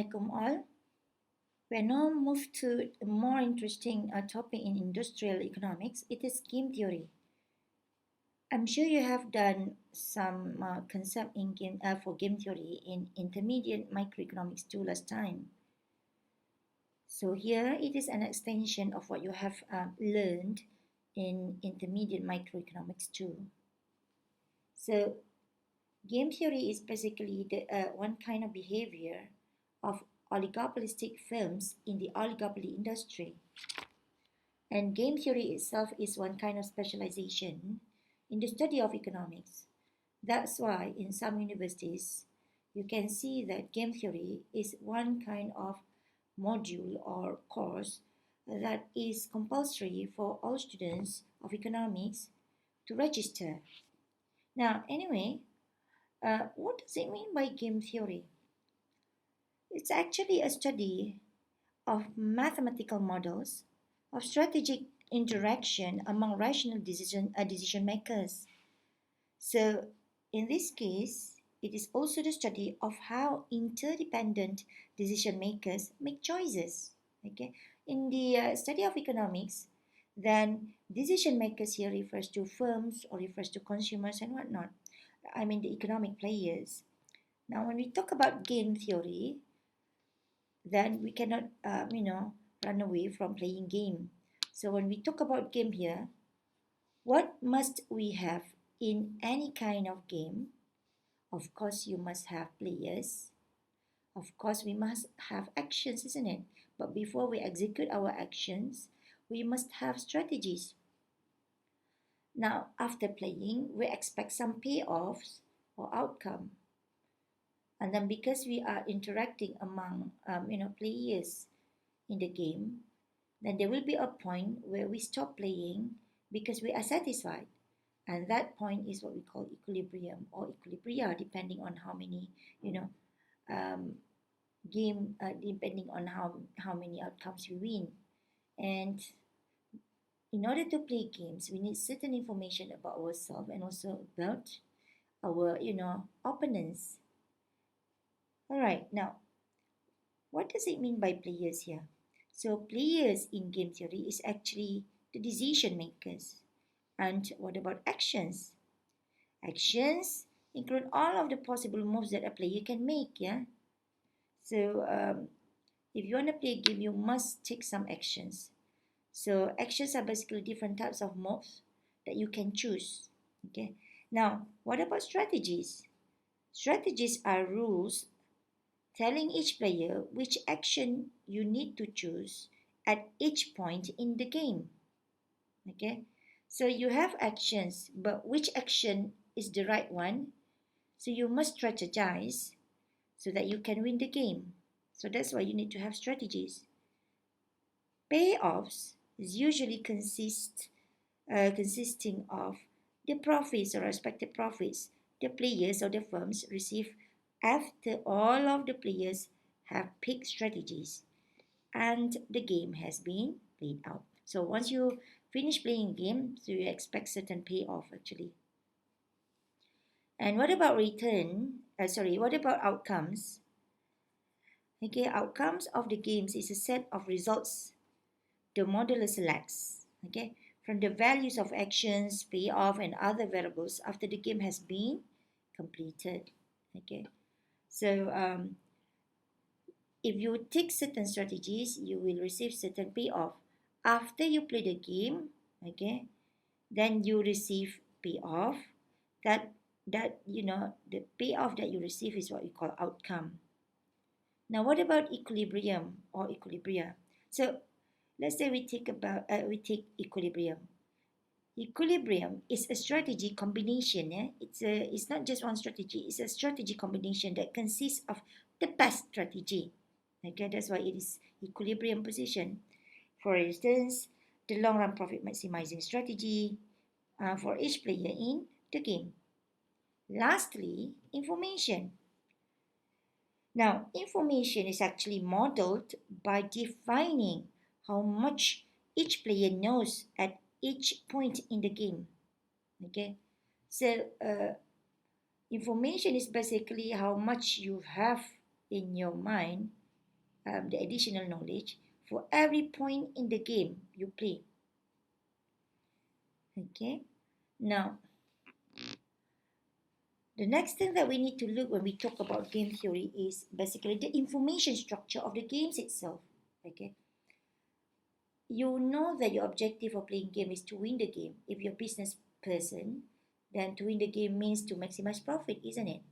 Assalamualaikum all. We now move to a more interesting topic in industrial economics. It is game theory. I'm sure you have done some concept in for game theory in intermediate microeconomics 2 last time. So here it is an extension of what you have learned in intermediate microeconomics 2. So game theory is basically the one kind of behavior of oligopolistic firms in the oligopoly industry. And game theory itself is one kind of specialization in the study of economics. That's why in some universities, you can see that game theory is one kind of module or course that is compulsory for all students of economics to register. Now, anyway, what does it mean by game theory? It's actually a study of mathematical models of strategic interaction among rational decision makers. So, in this case, it is also the study of how interdependent decision makers make choices. Okay, in the study of economics, then decision makers here refers to firms or refers to consumers and whatnot. I mean the economic players. Now, when we talk about game theory, then we cannot, run away from playing game. So when we talk about game here, what must we have in any kind of game? Of course, you must have players. Of course, we must have actions, isn't it? But before we execute our actions, we must have strategies. Now, after playing, we expect some payoffs or outcome. And then because we are interacting among, players in the game, then there will be a point where we stop playing because we are satisfied. And that point is what we call equilibrium or equilibria, depending on how many, um, depending on how many outcomes we win. And in order to play games, we need certain information about ourselves and also about our, opponents. All right, now, what does it mean by players here? So players in game theory is actually the decision makers. And what about actions? Actions include all of the possible moves that a player can make, yeah? So if you want to play a game, you must take some actions. So actions are basically different types of moves that you can choose, okay? Now, what about strategies? Strategies are rules telling each player which action you need to choose at each point in the game. Okay, so you have actions, but which action is the right one? So you must strategize so that you can win the game. So that's why you need to have strategies. Payoffs is usually consisting of the profits or expected profits the players or the firms receive after all of the players have picked strategies and the game has been played out. So once you finish playing a game, so you expect certain payoff actually. And what about what about outcomes? Okay, outcomes of the games is a set of results the modeler selects, okay, from the values of actions, payoff, and other variables after the game has been completed. Okay, so if you take certain strategies, you will receive certain payoff. After you play the game, okay, then you receive payoff. The payoff that you receive is what we call outcome. Now, what about equilibrium or equilibria? So let's say we take equilibrium. Equilibrium is a strategy combination. It's not just one strategy. It's a strategy combination that consists of the best strategy. Okay, that's why it is equilibrium position. For instance, the long run profit maximizing strategy for each player in the game. Lastly, information. Now, information is actually modeled by defining how much each player knows at each point in the game. Okay, so information is basically how much you have in your mind the additional knowledge for every point in the game you play. Okay, now the next thing that we need to look when we talk about game theory is basically the information structure of the games itself. Okay, you know that your objective of playing game is to win the game. If you're a business person, then to win the game means to maximize profit, isn't it?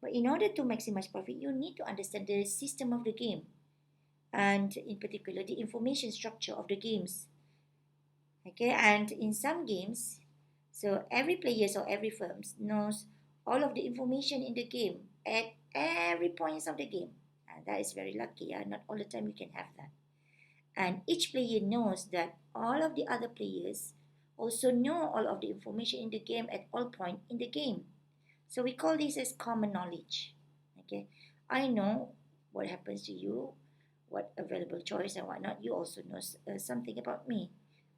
But in order to maximize profit, you need to understand the system of the game and in particular the information structure of the games. Okay, and in some games, so every players or every firms knows all of the information in the game at every points of the game. And that is very lucky. Not all the time you can have that. And each player knows that all of the other players also know all of the information in the game at all point in the game. So we call this as common knowledge. Okay, I know what happens to you, what available choice and whatnot. You also know something about me.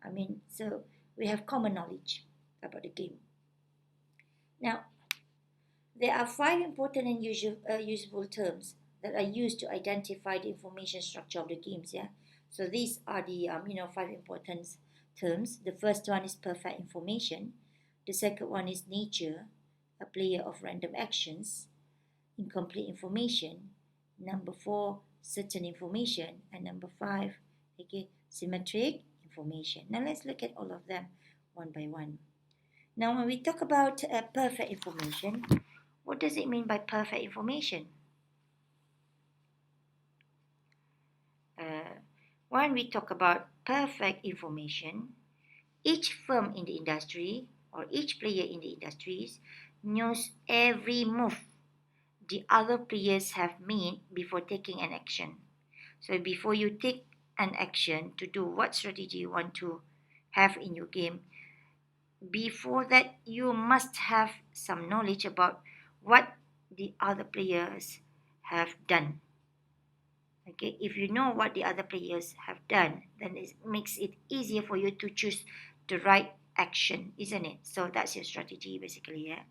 I mean, so we have common knowledge about the game. Now, there are five important and useful terms that are used to identify the information structure of the games. Yeah, so these are the five important terms. The first one is perfect information. The second one is nature, a player of random actions. Incomplete information. Number four, certain information. And number five, okay, symmetric information. Now let's look at all of them one by one. Now, when we talk about perfect information, what does it mean by perfect information? Uh, when we talk about perfect information, each firm in the industry or each player in the industries knows every move the other players have made before taking an action. So before you take an action to do what strategy you want to have in your game, before that you must have some knowledge about what the other players have done. Okay, if you know what the other players have done, then it makes it easier for you to choose the right action, isn't it? So that's your strategy basically, yeah.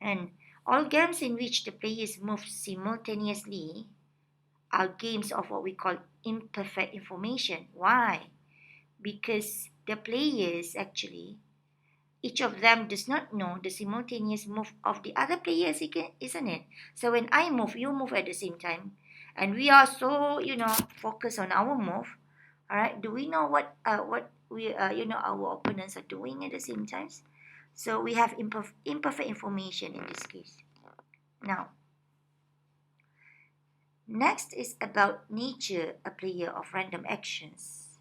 And all games in which the players move simultaneously are games of what we call imperfect information. Why? Because the players actually, each of them does not know the simultaneous move of the other players, isn't it? So when I move, you move at the same time, and we are so focused on our move. All right, do we know what we our opponents are doing at the same times? So we have imperfect information in this case. Now, next is about nature, a player of random actions.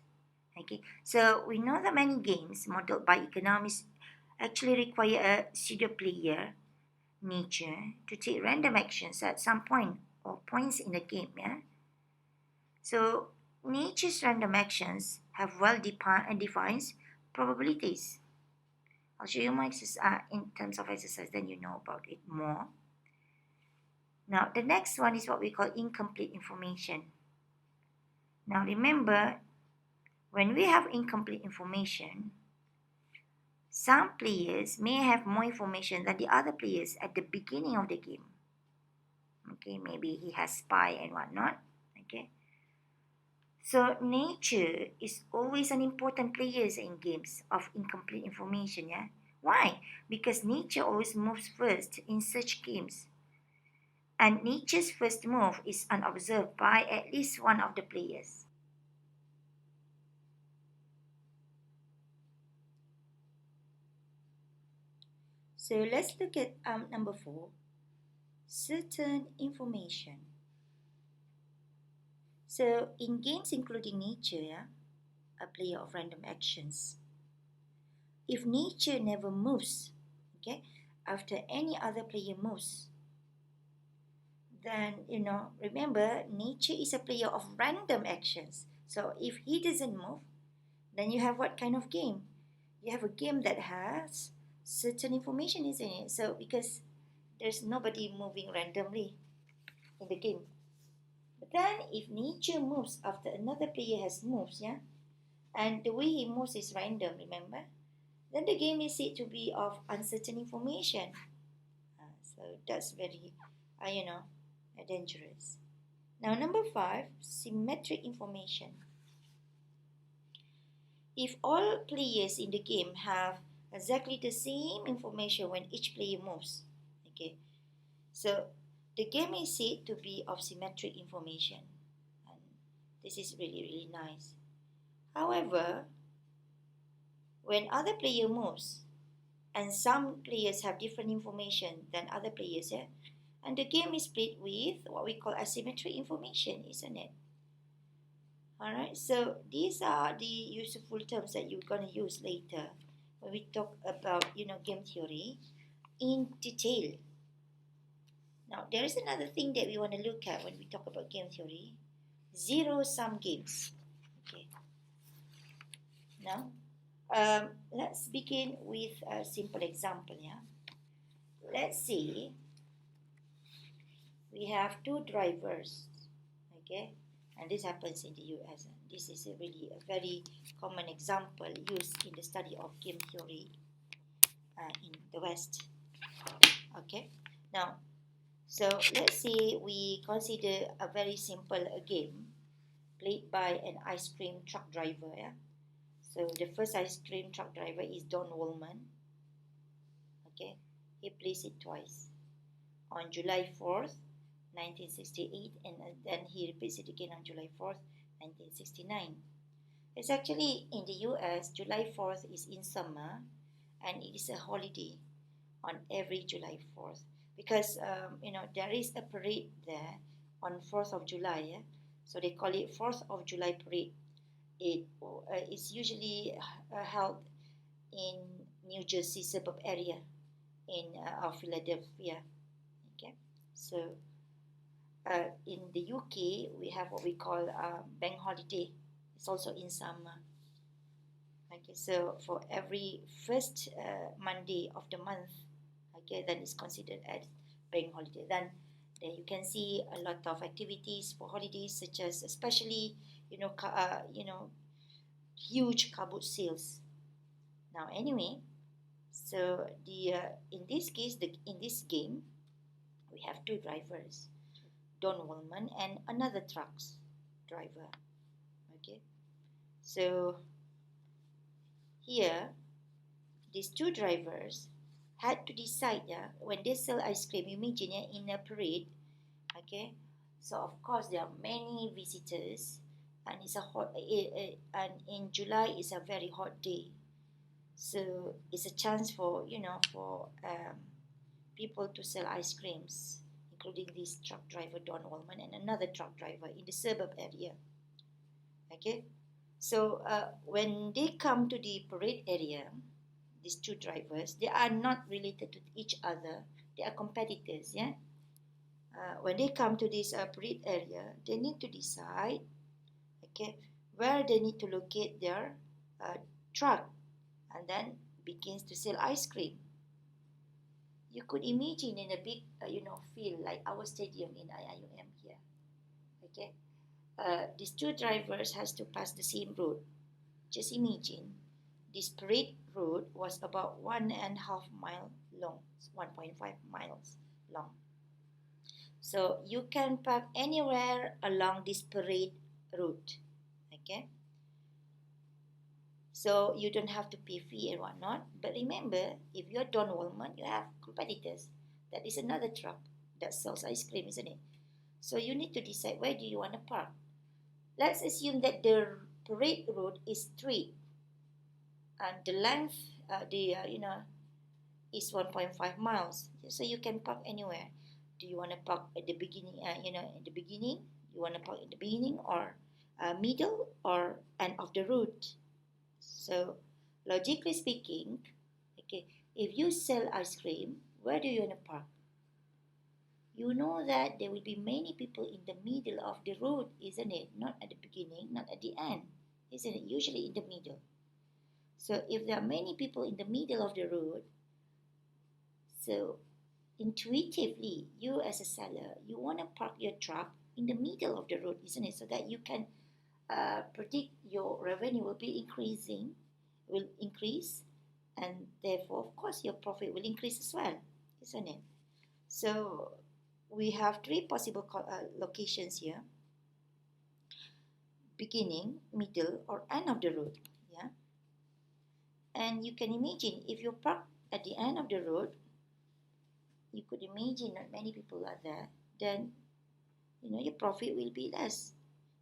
Okay, so we know that many games modeled by economists actually require a pseudo player nature to take random actions at some point or points in the game. Yeah. So nature's random actions have defined probabilities. I'll show you my in terms of exercise, then you know about it more. Now the next one is what we call incomplete information. Now remember, when we have incomplete information, some players may have more information than the other players at the beginning of the game. Okay, maybe he has spy and whatnot. Okay, so nature is always an important player in games of incomplete information. Yeah, why? Because nature always moves first in such games, and nature's first move is unobserved by at least one of the players. So let's look at number four, certain information. So in games including nature, yeah, a player of random actions, if nature never moves, okay, after any other player moves, then remember nature is a player of random actions. So if he doesn't move, then you have what kind of game? You have a game that has certain information, isn't it? So because there's nobody moving randomly in the game. But then if nature moves after another player has moved, yeah, and the way he moves is random, remember? Then the game is said to be of uncertain information. So that's very, dangerous. Now, number 5, symmetric information. If all players in the game have exactly the same information when each player moves, okay, so the game is said to be of symmetric information, and this is really nice. However, when other player moves, and some players have different information than other players, yeah, and the game is played with what we call asymmetric information, isn't it? Alright, so these are the useful terms that you're going to use later when we talk about, game theory in detail. Now, there is another thing that we want to look at when we talk about game theory, zero-sum games. Okay, now let's begin with a simple example. Yeah, let's say we have two drivers. Okay, and this happens in the US. This is really a very common example used in the study of game theory in the West. Okay, now, so let's say we consider a very simple game played by an ice cream truck driver. Yeah, so the first ice cream truck driver is Don Wollman. Okay, he plays it twice on July 4th, 1968, and then he repeats it again on July 4th, 1969. It's actually in the US, July 4th is in summer, and it is a holiday on every July 4th because there is a parade there on 4th of July. Yeah? So they call it 4th of July parade. It is usually held in New Jersey suburb area in of Philadelphia. Okay, so in the UK we have what we call bank holiday. It's also in summer. Okay, so for every first Monday of the month, okay, then it's considered as bank holiday. Then you can see a lot of activities for holidays, such as especially huge car boot sales. Now, anyway, so the in this case, in this game, we have two drivers, Don Wollman and another trucks driver. Okay, so here these two drivers had to decide, yeah, when they sell ice cream, imagine, yeah, in a parade. Okay, so of course there are many visitors, and it's a hot and in July is a very hot day, so it's a chance for people to sell ice creams, including this truck driver Don Wallman and another truck driver in the suburb area. Okay, so when they come to the parade area, these two drivers, they are not related to each other. They are competitors. Yeah. When they come to this parade area, they need to decide, okay, where they need to locate their uh, truck, and then begins to sell ice cream. You could imagine in a big, field like our stadium in IIUM here. Okay, these two drivers has to pass the same road. Just imagine, this parade road was about 1.5 mile long, 1.5 miles long. So you can park anywhere along this parade route. Okay. So you don't have to pay fee and whatnot. But remember, if you're Don Wallman, you have competitors. That is another truck that sells ice cream, isn't it? So you need to decide where do you want to park. Let's assume that the parade road is straight and the length, is 1.5 miles. So you can park anywhere. Do you want to park at the beginning? In the beginning, you want to park in the beginning or middle or end of the route. So, logically speaking, okay, if you sell ice cream, where do you want to park? You know that there will be many people in the middle of the road, isn't it? Not at the beginning, not at the end, isn't it? Usually in the middle. So, if there are many people in the middle of the road, so intuitively, you as a seller, you want to park your truck in the middle of the road, isn't it? So that you can predict your revenue will increase, and therefore, of course, your profit will increase as well, isn't it? So we have three possible locations here: beginning, middle, or end of the road. Yeah, and you can imagine if you park at the end of the road, you could imagine not many people are there. Then your profit will be less.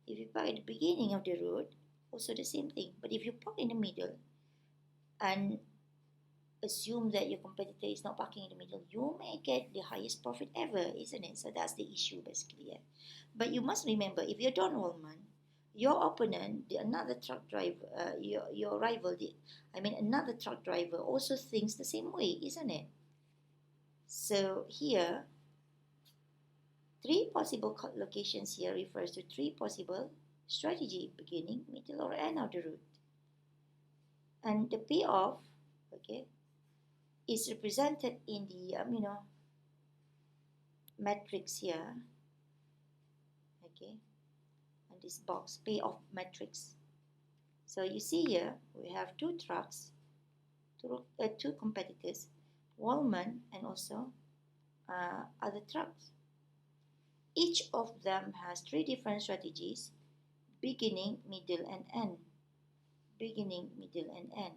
If you park at the beginning of the road, also the same thing. But if you park in the middle and assume that your competitor is not parking in the middle, you may get the highest profit ever, isn't it? So that's the issue basically. Yeah? But you must remember, if you're Don Wallman, your opponent, another truck driver, your rival, another truck driver also thinks the same way, isn't it? So here, three possible locations here refers to three possible strategy: beginning, middle, or end of the route. And the payoff, okay, is represented in the matrix here, okay, and this box, payoff matrix. So you see here we have two trucks, two competitors, Wallman and also other trucks. Each of them has three different strategies: beginning, middle, and end. Beginning, middle, and end.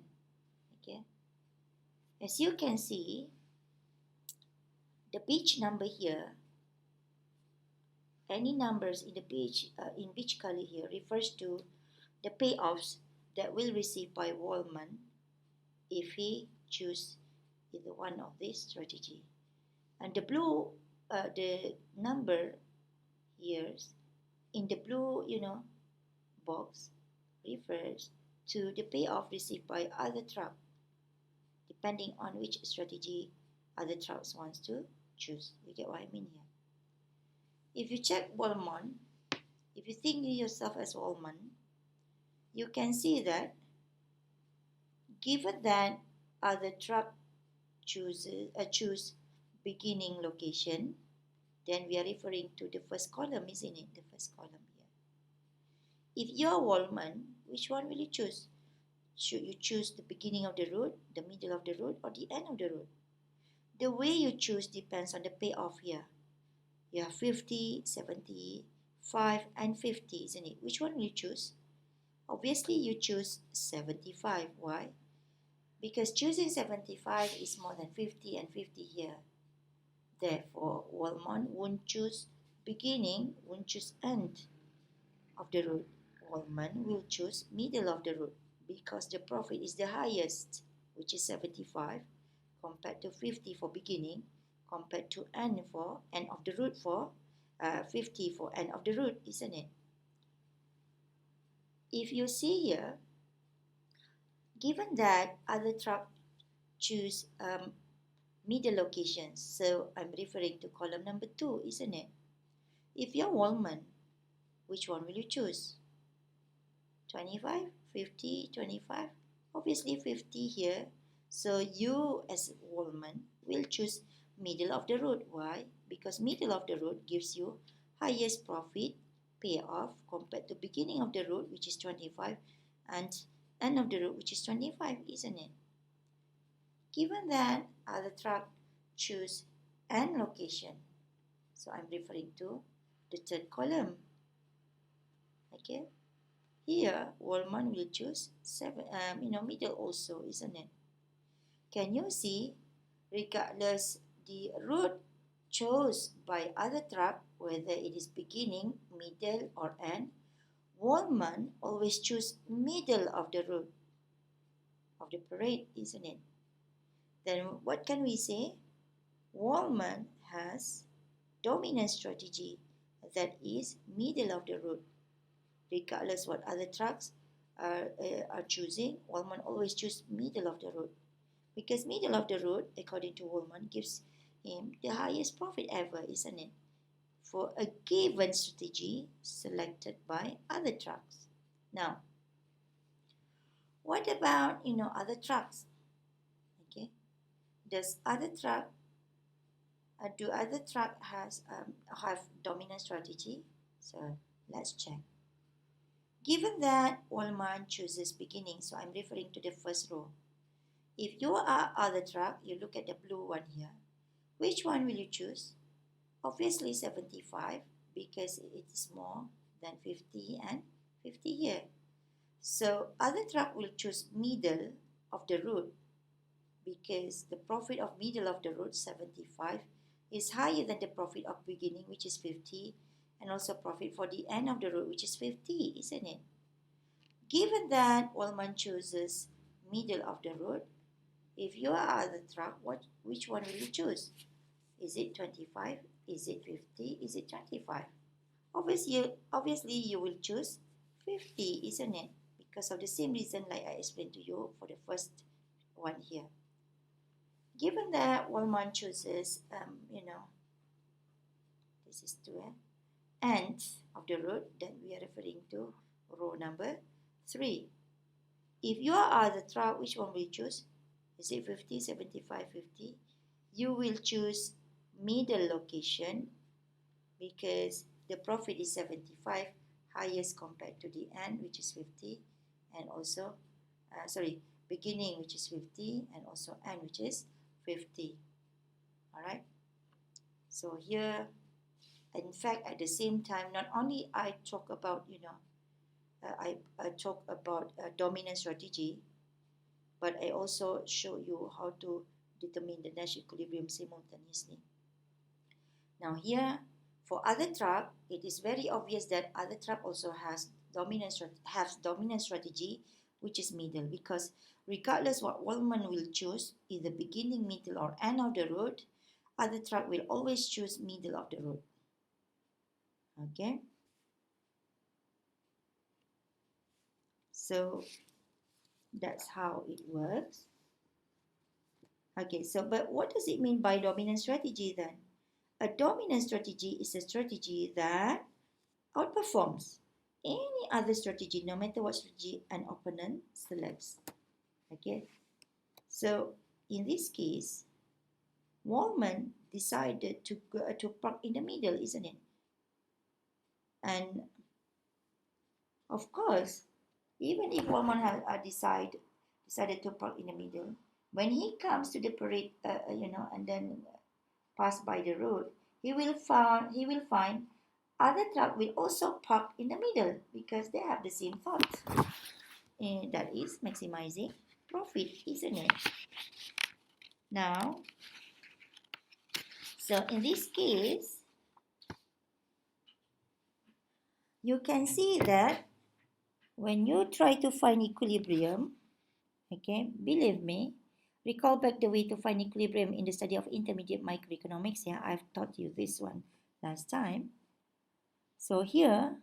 Okay. As you can see, the page number here, any numbers in the page in beige color here refers to the payoffs that will receive by Wallman if he choose either one of these strategy. And the blue, the number here in the blue, box refers to the payoff received by other truck, depending on which strategy other trucks wants to choose. You get what I mean here? If you check Wallman, if you think yourself as Wallman, you can see that given that other truck choose beginning location, then we are referring to the first column, isn't it? The first column here. If you're Wallman, which one will you choose? Should you choose the beginning of the route, the middle of the route, or the end of the route? The way you choose depends on the payoff here. You have 50, 75, and 50, isn't it? Which one will you choose? Obviously, you choose 75. Why? Because choosing 75 is more than 50 and 50 here. Therefore, Wallman won't choose beginning, won't choose end of the route. Wallman will choose middle of the route because the profit is the highest, which is 75, compared to 50 for beginning, compared to end of the route for 50 for end of the route, isn't it? If you see here, given that other truck choose middle locations, so I'm referring to column number 2, isn't it? If you're Wallman, which one will you choose? 25, 50, 25? Obviously 50 here. So you as Wallman will choose middle of the road. Why? Because middle of the road gives you highest profit payoff compared to beginning of the road, which is 25, and end of the road, which is 25, isn't it? Given that other truck choose end location, so I'm referring to the third column. Okay, here Wallman will choose middle also, isn't it? Can you see? Regardless the route chose by other truck, whether it is beginning, middle, or end, Wallman always choose middle of the route of the parade, isn't it? Then what can we say? Wallman has dominant strategy, that is middle of the road. Regardless what other trucks are choosing, Wallman always choose middle of the road, because middle of the road, according to Wallman, gives him the highest profit ever, isn't it? For a given strategy selected by other trucks. Now, what about other trucks? Okay, does other truck do other truck have dominant strategy? So let's check. Given that Wallman chooses beginning, so I'm referring to the first row. If you are other truck, you look at the blue one here. Which one will you choose? Obviously 75 because it is more than 50 and 50 here. So other truck will choose middle of the route because the profit of middle of the route 75 is higher than the profit of beginning, which is 50, and also profit for the end of the route, which is 50, isn't it? Given that Wallman chooses middle of the route, if you are the truck, which one will you choose? Is it 25? Is it 50? Is it 25? Obviously you will choose 50, isn't it? Because of the same reason like I explained to you for the first one here. Given that Wallman chooses, this is 2, end of the road, then we are referring to row number 3. If you are the truck, which one will you choose? Is it 50, 75, 50? You will choose middle location because the profit is 75, highest compared to the end, which is 50, and also, beginning, which is 50, and also end, which is 50. All right. So here, in fact, at the same time, not only I talk about, I talk about dominant strategy, but I also show you how to determine the Nash equilibrium simultaneously. Now here, for other truck, it is very obvious that other truck also has dominant strategy, which is middle, because regardless what Wallman will choose, either beginning, middle, or end of the road, other truck will always choose middle of the road. Okay. So that's how it works. Okay, so but what does it mean by dominant strategy then? A dominant strategy is a strategy that outperforms any other strategy, no matter what strategy an opponent selects. Okay, so in this case, Wallman decided to park in the middle, isn't it? And of course, even if Wallman has decided to park in the middle, when he comes to the parade, and then pass by the road, he will find other truck will also park in the middle because they have the same thought. And that is maximizing profit, isn't it? Now, so in this case, you can see that when you try to find equilibrium, okay, believe me, recall back the way to find equilibrium in the study of intermediate microeconomics. Yeah, I've taught you this one last time. So here,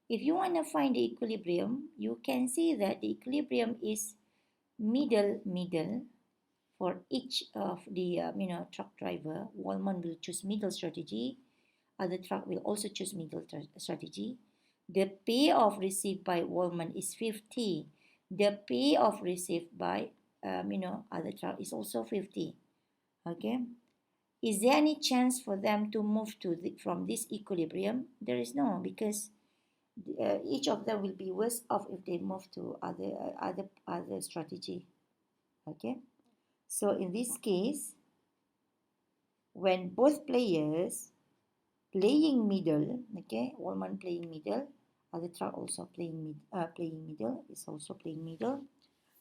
if you want to find the equilibrium, you can see that the equilibrium is middle for each of the truck driver. Wallman will choose middle strategy. Other truck will also choose middle strategy. The payoff received by Wallman is 50. The payoff received by other truck is also 50. Okay. Is there any chance for them to move from this equilibrium? There is no, because each of them will be worse off if they move to other strategy. Okay, so in this case, when both players playing middle, okay, Wallman playing middle, other truck also playing middle, is also playing middle.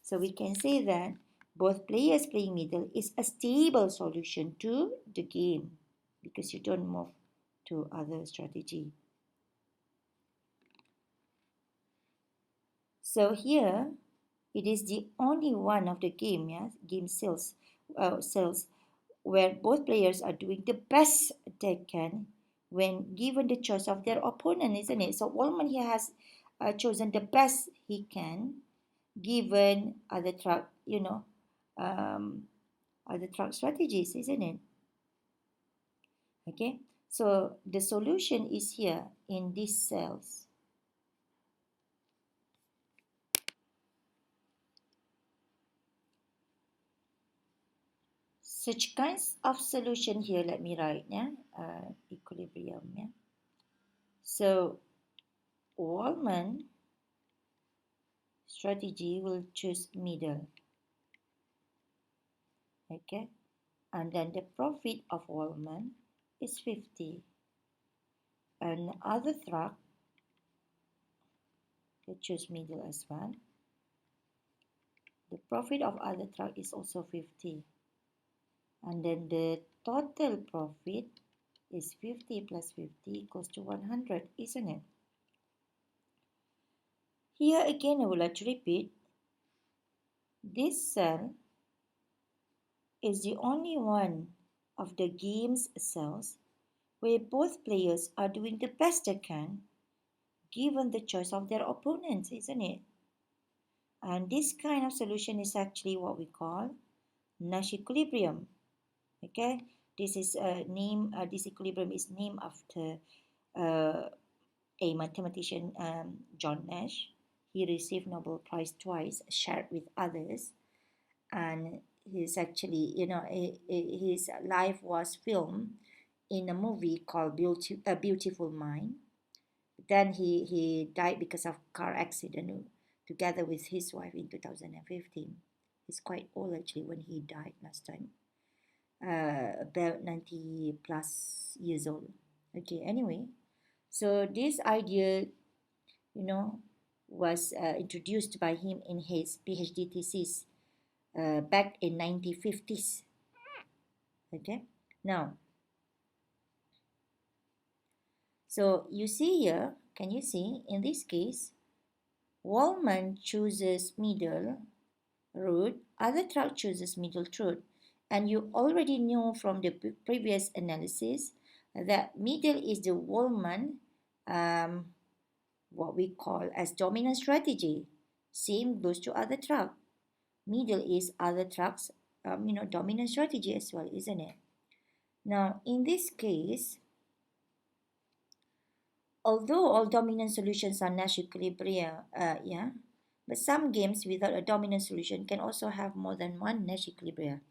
So we can say that both players playing middle is a stable solution to the game because you don't move to other strategy. So here, it is the only one of the game, game sales, where both players are doing the best they can when given the choice of their opponent, isn't it? So Wallman here has chosen the best he can, given other truck, other truck strategies, isn't it? Okay, so the solution is here in these cells. Such kinds of solution here, let me write, equilibrium, So Wallman strategy will choose middle, okay, and then the profit of Wallman is 50. And other truck, you choose middle as well. The profit of other truck is also 50. And then the total profit is 50 plus 50 equals to 100, isn't it? Here again, I would like to repeat, this cell is the only one of the game's cells where both players are doing the best they can given the choice of their opponents, isn't it? And this kind of solution is actually what we call Nash equilibrium. Okay, this is a name. This equilibrium is named after uh, a mathematician, John Nash. He received Nobel Prize twice, shared with others, and he's actually, his life was filmed in a movie called A Beautiful Mind. Then he died because of car accident together with his wife in 2015. He's quite old actually when he died last time, about 90 plus years old. Okay, anyway, so this idea, you know, was introduced by him in his PhD thesis back in 1950s. Okay, now, so you see here, can you see in this case, Wallman chooses middle root, other truck chooses middle root. And you already know from the previous analysis that middle is the Wallman, um, what we call as dominant strategy. Same goes to other truck. Middle is other trucks, dominant strategy as well, isn't it? Now, in this case, although all dominant solutions are Nash equilibria, but some games without a dominant solution can also have more than one Nash equilibria.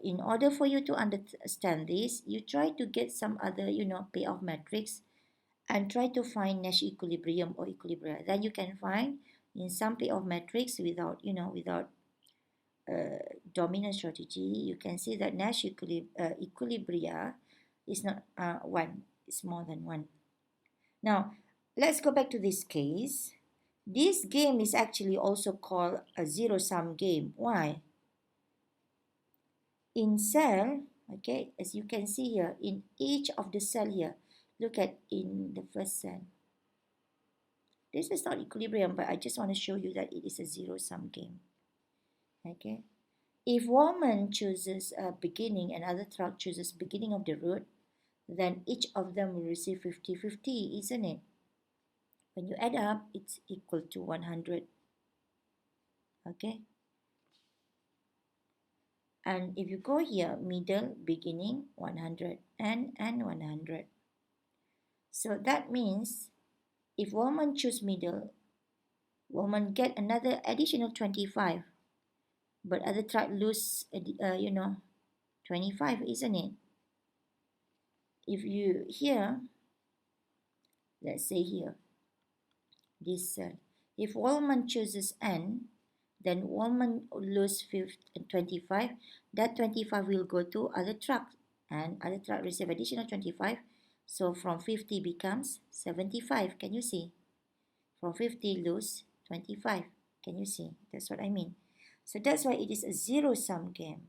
In order for you to understand this, you try to get some other, payoff matrix and try to find Nash equilibrium or equilibria. Then you can find in some payoff matrix without dominant strategy, you can see that Nash equilibria is not one, it's more than one. Now, let's go back to this case. This game is actually also called a zero-sum game. Why? In cell, okay, as you can see here, in each of the cell here, look at in the first cell. This is not equilibrium, but I just want to show you that it is a zero-sum game. Okay. If woman chooses a beginning and other truck chooses beginning of the root, then each of them will receive 50-50, isn't it? When you add up, it's equal to 100. Okay. And if you go here, middle, beginning, 100, and 100. So that means if woman choose middle, woman get another additional 25. But other tribe lose, 25, isn't it? If you here, let's say here, this cell, if woman chooses n, then woman lose 25. That 25 will go to other truck, and other truck receive additional 25. So from 50 becomes 75. Can you see? From 50 lose 25. Can you see? That's what I mean. So that's why it is a zero-sum game.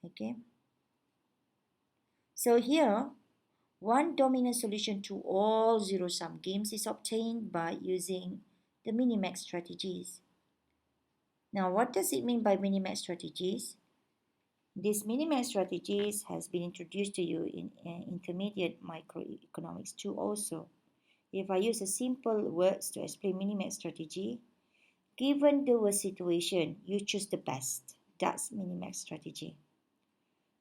Okay. So here, one dominant solution to all zero-sum games is obtained by using the minimax strategies. Now, what does it mean by minimax strategies? These minimax strategies has been introduced to you in intermediate microeconomics too also. If I use a simple words to explain minimax strategy, given the worst situation, you choose the best. That's minimax strategy.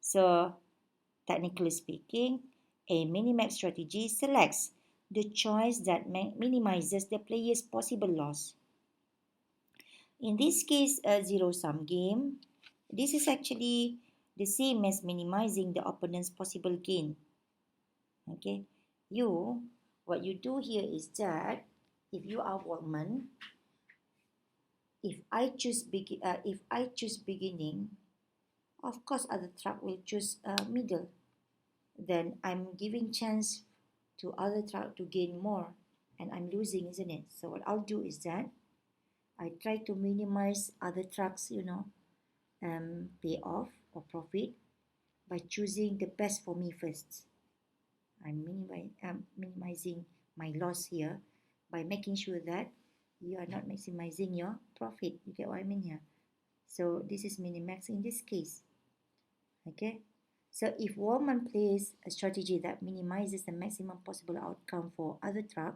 So, technically speaking, a minimax strategy selects the choice that minimizes the player's possible loss. In this case, a zero-sum game, this is actually the same as minimizing the opponent's possible gain. Okay, what you do here is that if you are woman, if I choose beginning, of course other truck will choose middle. then I'm giving chance to other truck to gain more, and I'm losing, isn't it? So what I'll do is that I try to minimize other trucks, pay off or profit by choosing the best for me first. I'm minimizing my loss here by making sure that you are not maximizing your profit. You get what I mean here? So this is minimax in this case. Okay. So if Wallman plays a strategy that minimizes the maximum possible outcome for other truck,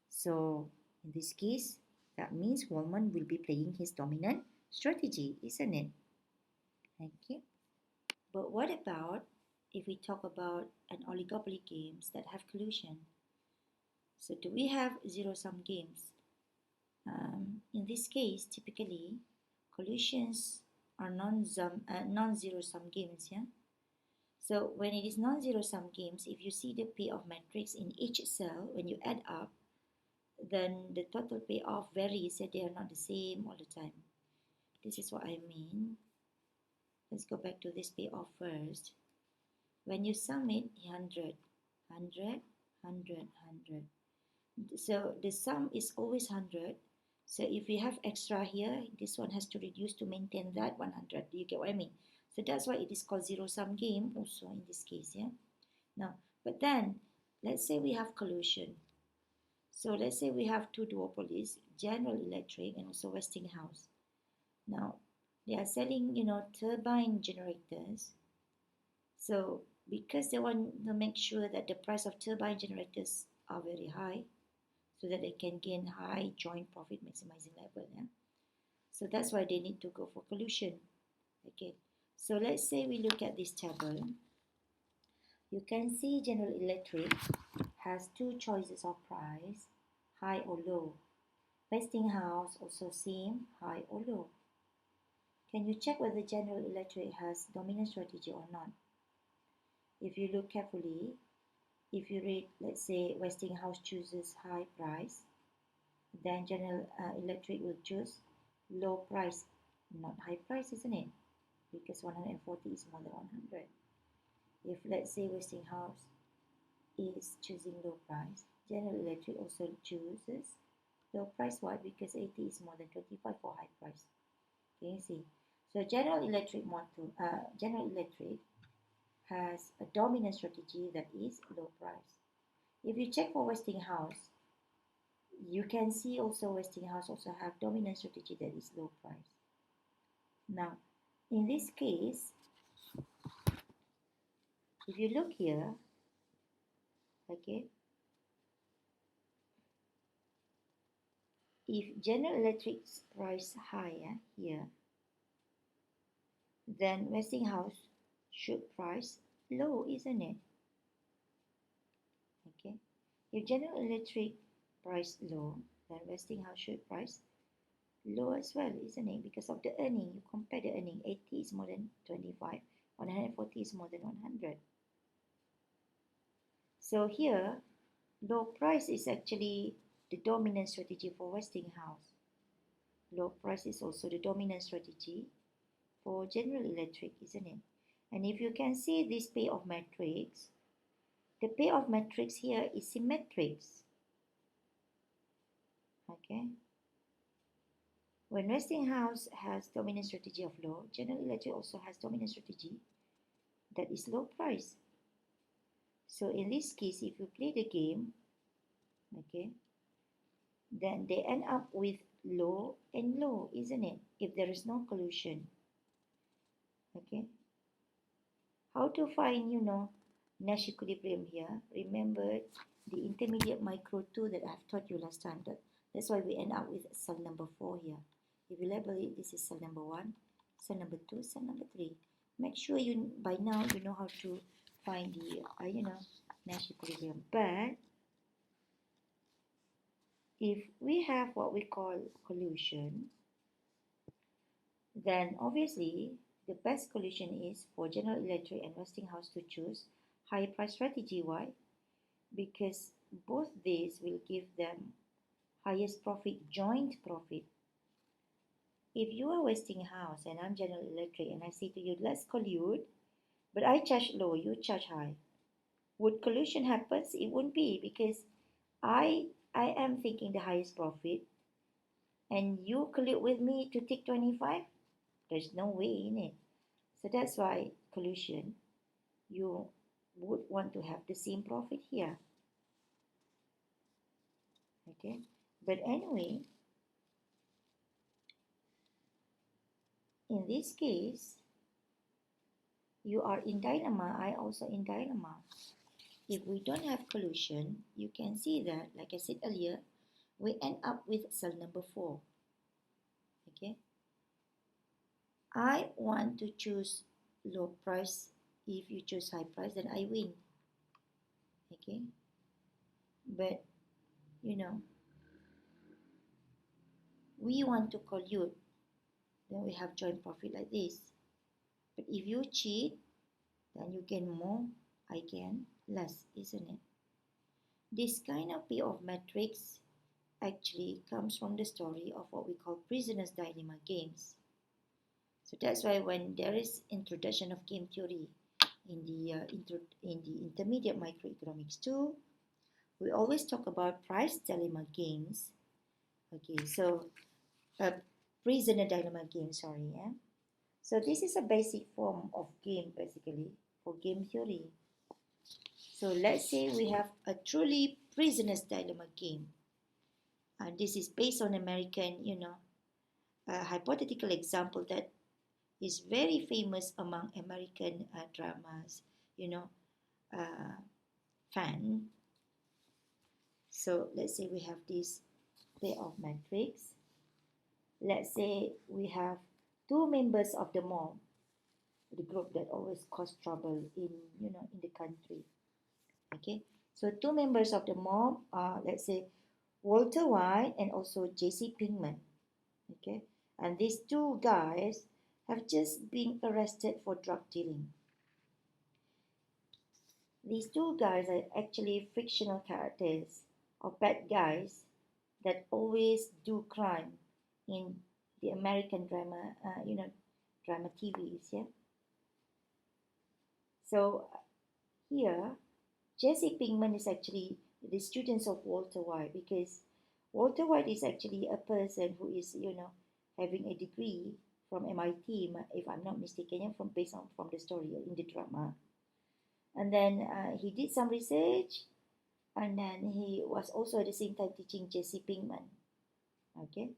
so in this case, that means Wallman will be playing his dominant strategy, isn't it? Thank you. But what about if we talk about an oligopoly games that have collusion? So do we have zero-sum games? In this case, typically, collusions are non-zero-sum games, yeah? So when it is non-zero-sum games, if you see the payoff matrix in each cell, when you add up, then the total payoff varies, so they are not the same all the time. This is what I mean. Let's go back to this payoff first. When you sum it, 100, 100, 100, 100. So the sum is always 100. So if we have extra here, this one has to reduce to maintain that 100. Do you get what I mean? So that's why it is called zero-sum game also in this case, yeah? Now, but then, let's say we have collusion. So let's say we have two duopolies, General Electric and also Westinghouse. Now, they are selling, turbine generators. So because they want to make sure that the price of turbine generators are very high, so that they can gain high joint profit maximizing level. Yeah? So that's why they need to go for collusion. Okay. So let's say we look at this table. You can see General Electric has two choices of price, high or low. Westinghouse also same, high or low. Can you check whether General Electric has dominant strategy or not? If you look carefully, if you read, let's say Westinghouse chooses high price, then General Electric will choose low price, not high price, isn't it? Because 140 is more than 100. If let's say Westinghouse is choosing low price, General Electric also chooses low price. Why? Because 80 is more than 25 for high price. Can you see? So General Electric has a dominant strategy that is low price. If you check for Westinghouse, you can see also Westinghouse also have dominant strategy that is low price. Now, in this case, if you look here, okay, if General Electric's price higher here, then Westinghouse should price low, isn't it? Okay, if General Electric price low, then Westinghouse should price low as well, isn't it? Because of the earning, you compare the earning, 80 is more than 25, 140 is more than 100. So here, low price is actually the dominant strategy for Westinghouse. Low price is also the dominant strategy for General Electric, isn't it? And if you can see this payoff matrix, the payoff matrix here is symmetric. Okay. When Westinghouse has dominant strategy of low, General Electric also has dominant strategy that is low price. So in this case, if you play the game, okay, then they end up with low and low, isn't it? If there is no collusion. Okay. How to find, Nash equilibrium here? Remember the intermediate micro 2 that I've taught you last time. That's why we end up with cell number 4 here. If you label it, this is cell number 1, cell number 2, cell number 3. Make sure by now you know how to find the, Nash equilibrium. But if we have what we call collusion, then obviously the best collusion is for General Electric and Westinghouse to choose high price strategy. Why? Because both these will give them highest profit, joint profit. If you are Westinghouse and I'm General Electric and I say to you, let's collude, But I charge low, you charge high. Would collusion happen? It won't be, because I I am thinking the highest profit, and you collude with me to take 25. There's no way in it. So that's why collusion, you would want to have the same profit here. Okay. But anyway, in this case, you are in dilemma, I also in dilemma. If we don't have collusion, you can see that, like I said earlier, we end up with cell number 4. Okay. I want to choose low price. If you choose high price, then I win. Okay. But you know, we want to collude, then we have joint profit like this. But if you cheat, then you gain more, I gain less, isn't it? This kind of payoff matrix actually comes from the story of what we call prisoner's dilemma games. So that's why when there is introduction of game theory in the intermediate microeconomics 2, we always talk about price dilemma games. Okay, so prisoner dilemma game, sorry, yeah. So this is a basic form of game basically for game theory. So let's say we have a truly prisoner's dilemma game. And this is based on American, a hypothetical example that is very famous among American dramas, you know, uh, fan. So let's say we have this payoff matrix. Let's say we have two members of the mob, the group that always cause trouble in the country. Okay, so two members of the mob are, let's say, Walter White and also Jesse Pinkman. Okay, and these two guys have just been arrested for drug dealing. These two guys are actually fictional characters or bad guys that always do crime in the American drama, drama TVs. Yeah. So here, Jesse Pinkman is actually the students of Walter White, because Walter White is actually a person who is, having a degree from MIT, if I'm not mistaken, yeah, from based on from the story in the drama. And then he did some research, and then he was also at the same time teaching Jesse Pinkman. Okay,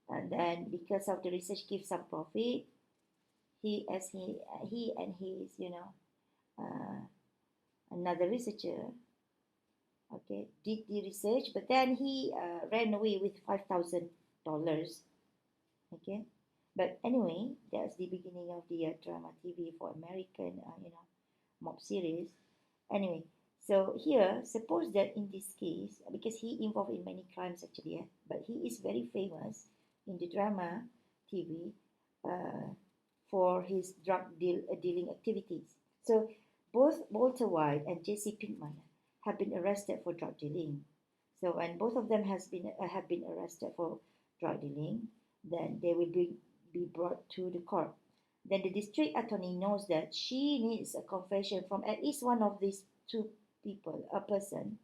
and then because of the research gives some profit, he and his uh, another researcher, okay, did the research, but then he ran away with $5,000. Okay, but anyway, that's the beginning of the drama TV for American, mob series. Anyway, so here, suppose that in this case, because he involved in many crimes actually, but he is very famous in the drama TV for his dealing activities. So both Walter White and Jesse Pinkman have been arrested for drug dealing. So when both of them have been arrested for drug dealing, then they will be brought to the court. Then the district attorney knows that she needs a confession from at least one of these two people, a person,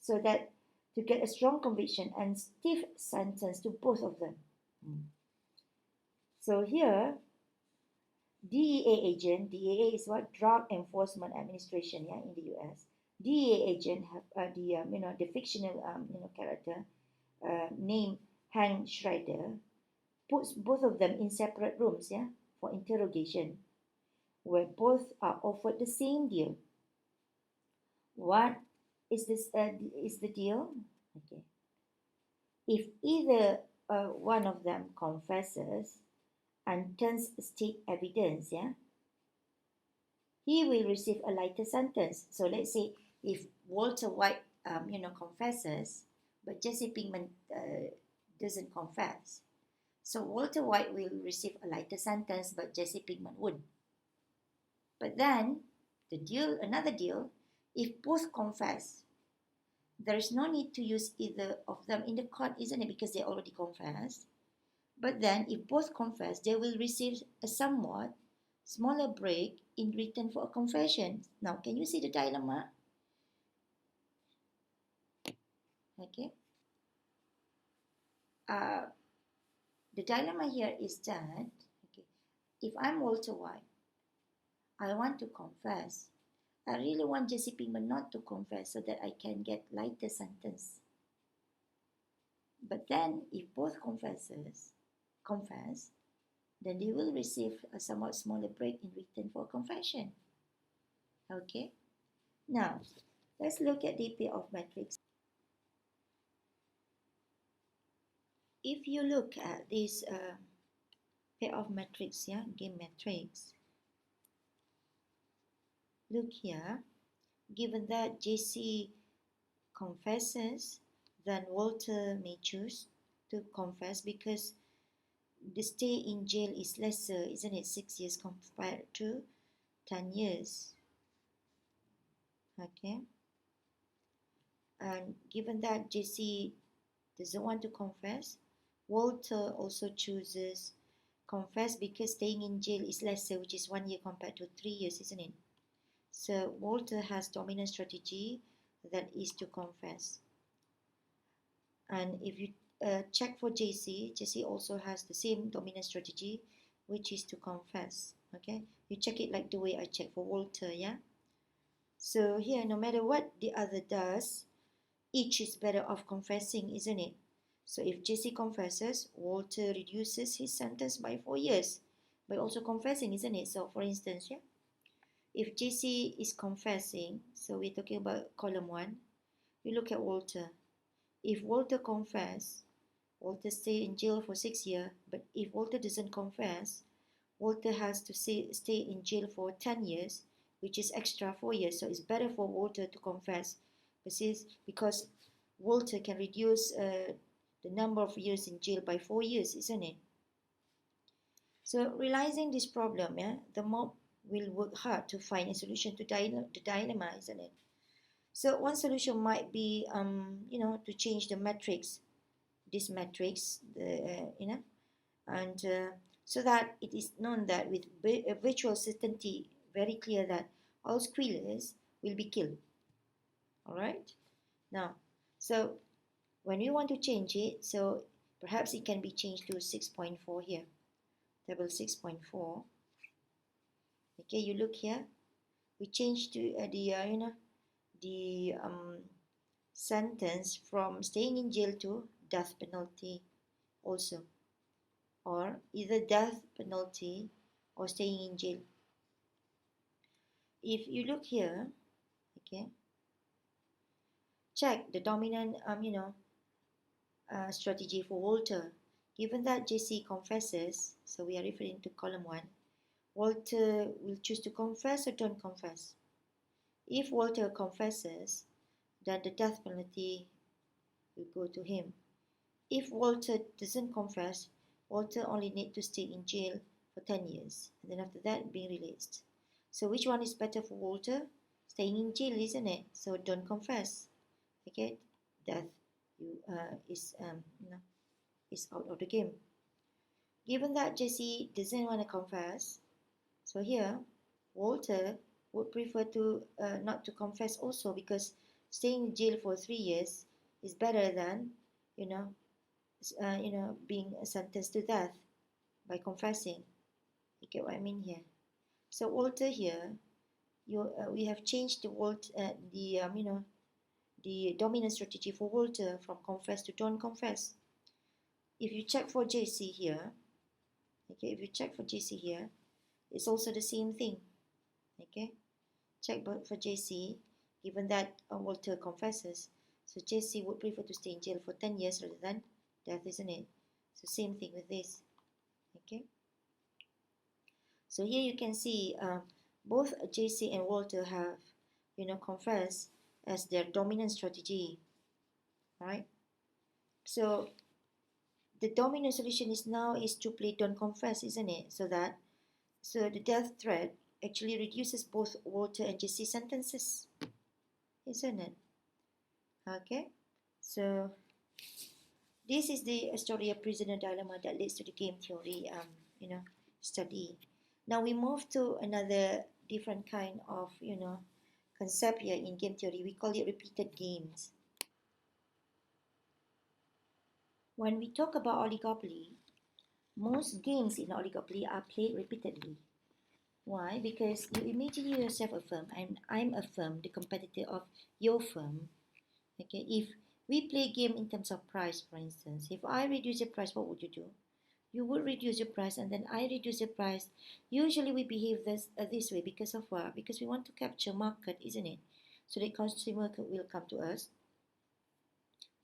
so that to get a strong conviction and stiff sentence to both of them. So here, DEA agent, DEA is what? Drug Enforcement Administration, yeah, in the US. DEA agent have the fictional character named Hank Schrader, puts both of them in separate rooms, yeah, for interrogation, where both are offered the same deal. What is the deal? Okay, if either one of them confesses and turns state evidence, yeah, he will receive a lighter sentence. So let's say if Walter White, confesses, but Jesse Pinkman doesn't confess, so Walter White will receive a lighter sentence, but Jesse Pinkman would. But then another deal, if both confess, there is no need to use either of them in the court, isn't it? Because they already confessed. But then, if both confess, they will receive a somewhat smaller break in return for a confession. Now, can you see the dilemma? Okay. Uh, the dilemma here is that, okay, if I'm Walter White, I want to confess. I really want Jesse Pinkman not to confess so that I can get lighter sentence. But then, if both confess, then they will receive a somewhat smaller break in return for confession. Okay. Now, let's look at the payoff matrix. If you look at this payoff matrix, yeah, game matrix, look here. Given that JC confesses, then Walter may choose to confess because the stay in jail is lesser, isn't it? 6 years compared to 10 years. Okay. And given that JC doesn't want to confess, Walter also chooses confess because staying in jail is lesser, which is 1 year compared to 3 years, isn't it? So Walter has dominant strategy that is to confess. And if you check for JC also has the same dominant strategy, which is to confess. Okay, you check it like the way I check for Walter, yeah. So here, no matter what the other does, each is better off confessing, isn't it? So if JC confesses, Walter reduces his sentence by 4 years by also confessing, isn't it? So for instance, yeah, if JC is confessing, so we're talking about column 1, you look at Walter. If Walter confesses, Walter stay in jail for 6 years, but if Walter doesn't confess, Walter has to stay in jail for 10 years, which is extra 4 years. So it's better for Walter to confess because Walter can reduce the number of years in jail by 4 years, isn't it? So realizing this problem, yeah, the mob will work hard to find a solution to the dilemma, isn't it? So one solution might be, to change the matrix, this matrix, and so that it is known that with virtual certainty, very clear that all squealers will be killed. All right. Now, so when we want to change it, so perhaps it can be changed to 6.4 here, table 6.4. Okay, you look here. We change to the sentence from staying in jail to death penalty also, or either death penalty or staying in jail. If you look here, okay, check the dominant strategy for Walter. Given that JC confesses, so we are referring to column 1, Walter will choose to confess or don't confess. If Walter confesses, then the death penalty will go to him. If Walter doesn't confess, Walter only needs to stay in jail for 10 years, and then after that being released. So which one is better for Walter? Staying in jail, isn't it? So don't confess. Okay, death is out of the game. Given that Jesse doesn't want to confess, so here Walter would prefer to not to confess also, because staying in jail for 3 years is better than being sentenced to death by confessing. You get what I mean here? So Walter here, we have changed the dominant strategy for Walter from confess to don't confess. If you check for JC here, okay, it's also the same thing. Okay, check for JC, given that Walter confesses, so JC would prefer to stay in jail for 10 years rather than death, isn't it? So same thing with this. Okay, so here you can see both JC and Walter have confessed as their dominant strategy, right? So the dominant solution is to play don't confess, isn't it? So the death threat actually reduces both Walter and JC sentences, isn't it? Okay, so this is the Astoria prisoner dilemma that leads to the game theory study. Now we move to another different kind of, concept here in game theory. We call it repeated games. When we talk about oligopoly, most games in oligopoly are played repeatedly. Why? Because you imagine yourself a firm and I'm a firm, the competitor of your firm. Okay, if we play game in terms of price, for instance, if I reduce the price, what would you do? You would reduce the price, and then I reduce the price. Usually, we behave this way because of what? Because we want to capture market, isn't it? So the consumer will come to us,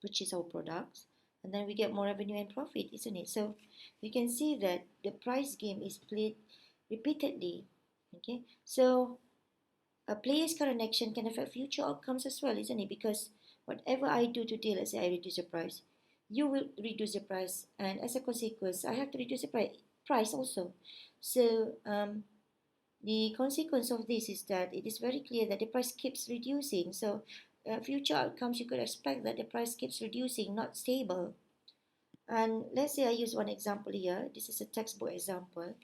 purchase our products, and then we get more revenue and profit, isn't it? So you can see that the price game is played repeatedly. Okay, so a player's current action can affect future outcomes as well, isn't it? Because whatever I do today, let's say I reduce the price, you will reduce the price, and as a consequence, I have to reduce the price also. So the consequence of this is that it is very clear that the price keeps reducing. So future outcomes, you could expect that the price keeps reducing, not stable. And let's say I use one example here. This is a textbook example.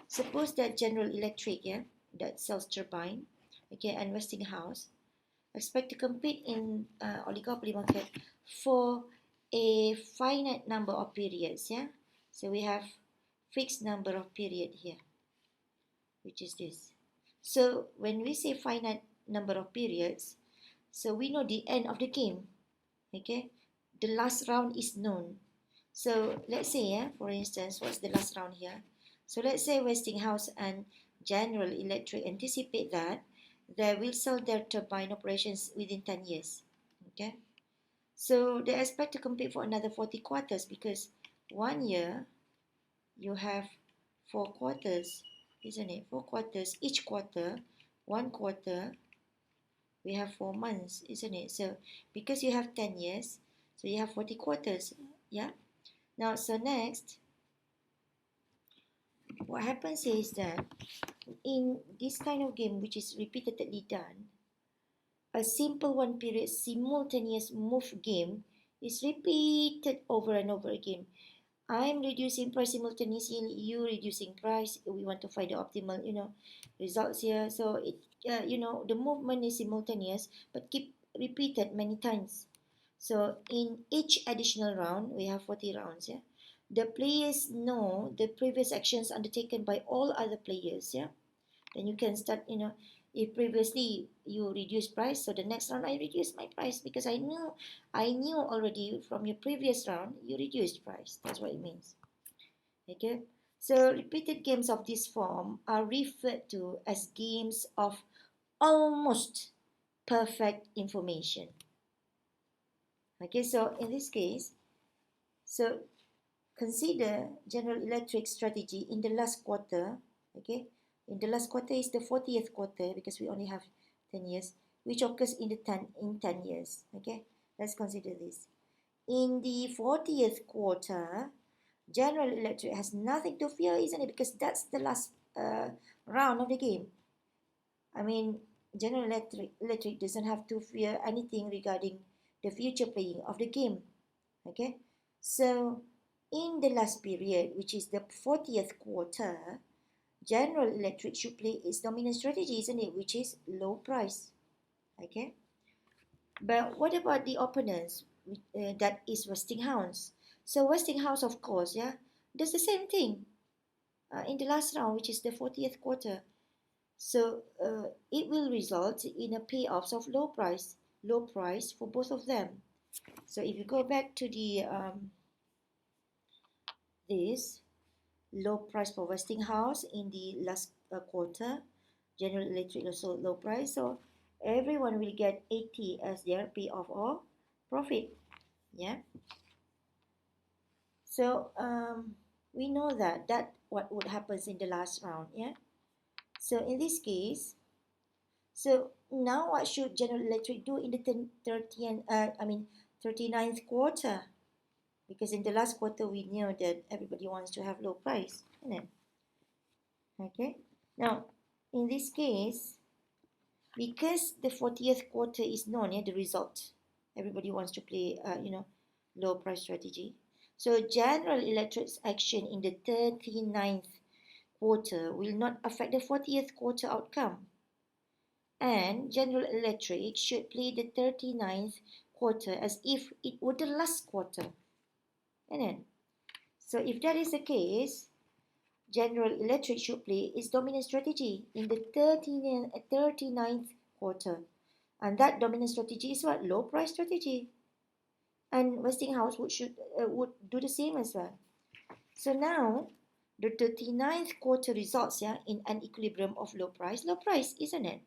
Suppose that General Electric, yeah, that sells turbine, okay, and Westinghouse expect to compete in oligopoly market for a finite number of periods, yeah. So we have fixed number of period here, which is this. So when we say finite number of periods, so we know the end of the game, okay. The last round is known. So let's say, yeah, for instance, what's the last round here? So let's say Westinghouse and General Electric anticipate that they will sell their turbine operations within 10 years. Okay. So they expect to compete for another 40 quarters because 1 year you have 4 quarters, isn't it? 4 quarters, each quarter, 1 quarter, we have 4 months, isn't it? So because you have 10 years, so you have 40 quarters. Yeah. Now, so next, what happens is that in this kind of game, which is repeatedly done, a simple one period simultaneous move game is repeated over and over again. I'm reducing price simultaneously, you reducing price. We want to find the optimal, results here. So the movement is simultaneous, but keep repeated many times. So in each additional round, we have 40 rounds. Yeah, the players know the previous actions undertaken by all other players. Yeah, then you can start. If previously you reduce price, so the next round I reduce my price because I knew already from your previous round you reduced price. That's what it means. Okay. So repeated games of this form are referred to as games of almost perfect information. Okay. So in this case, so consider General Electric strategy in the last quarter. Okay. In the last quarter is the 40th quarter because we only have 10 years, which occurs in 10 years. Okay. Let's consider this. In the 40th quarter, General Electric has nothing to fear, isn't it? Because that's the last round of the game. I mean, General Electric doesn't have to fear anything regarding the future playing of the game. Okay, so in the last period, which is the 40th quarter, General Electric should play its dominant strategy, isn't it? Which is low price. Okay, but what about the opponents? That is Westinghouse. So Westinghouse, of course, yeah, does the same thing in the last round, which is the 40th quarter. So it will result in a payoffs of low price for both of them. So if you go back to the this low price for Westinghouse in the last quarter, General Electric also low price. So everyone will get 80 as their payoff or profit. Yeah. So we know that what would happens in the last round. Yeah. So in this case, so now what should General Electric do in the 39th quarter? Because in the last quarter we knew that everybody wants to have low price, isn't it? Okay. Now in this case, because the 40th quarter is known, yeah, the result, everybody wants to play, low price strategy. So General Electric's action in the 39th quarter will not affect the 40th quarter outcome. And General Electric should play the 39th quarter as if it were the last quarter. And then, so if that is the case, General Electric should play its dominant strategy in the 39th quarter. And that dominant strategy is what? Low price strategy. And Westinghouse would do the same as well. So now, the 39th quarter results in an equilibrium of low price, isn't it?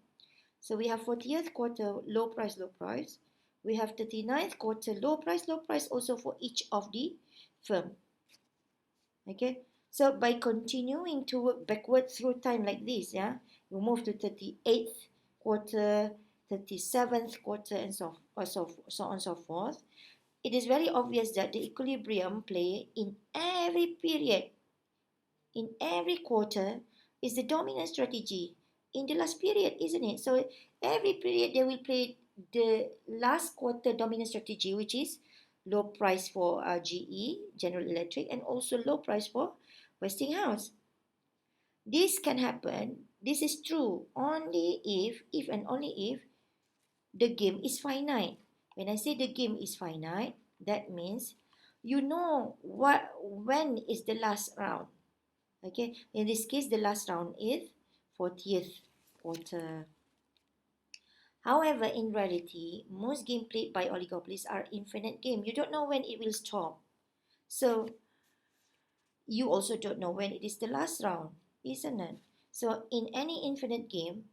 So we have 40th quarter, low price, low price. We have 39th quarter, low price also for each of the firm. Okay, so by continuing to work backward through time like this, we move to 38th quarter, 37th quarter, and so on and so forth. It is very obvious that the equilibrium play in every period, in every quarter, is the dominant strategy in the last period, isn't it? So every period they will play the last quarter dominant strategy, which is low price for GE, General Electric, and also low price for Westinghouse. This can happen, this is true only if and only if the game is finite. When I say the game is finite, that means you know when is the last round. Okay, in this case, the last round is 40th quarter. However, in reality, most games played by oligopolies are infinite game. You don't know when it will stop. So, you also don't know when it is the last round, isn't it? So, in any infinite game,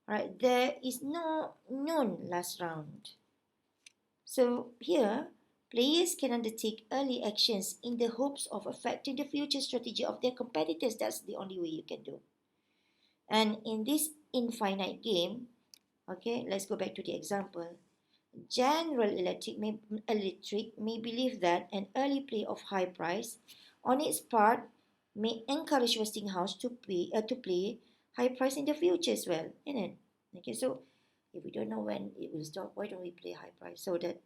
right, there is no known last round. So, here, players can undertake early actions in the hopes of affecting the future strategy of their competitors. That's the only way you can do. And in this infinite game, okay, let's go back to the example. General Electric may believe that an early play of high price on its part may encourage Westinghouse to play high price in the future as well, isn't it? Okay, so if we don't know when it will stop, why don't we play high price so that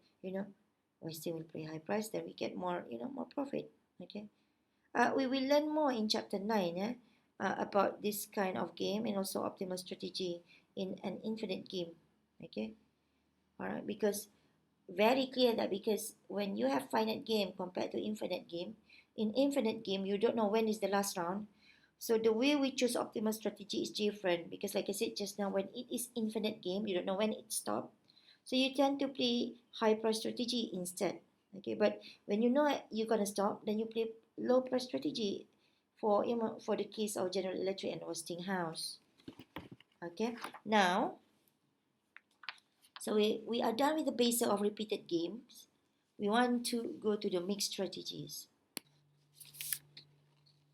Westing will play high price, then we get more more profit. Okay, we will learn more in chapter 9 about this kind of game and also optimal strategy in an infinite game. Okay, all right, because very clear that because when you have finite game compared to infinite game, in infinite game you don't know when is the last round. So the way we choose optimal strategy is different because like I said just now, when it is infinite game, you don't know when it stops. So you tend to play high price strategy instead. Okay, but when you know you're gonna stop, then you play low price strategy for for the case of General Electric and Westinghouse. Okay, now so we are done with the basic of repeated games. We want to go to the mixed strategies.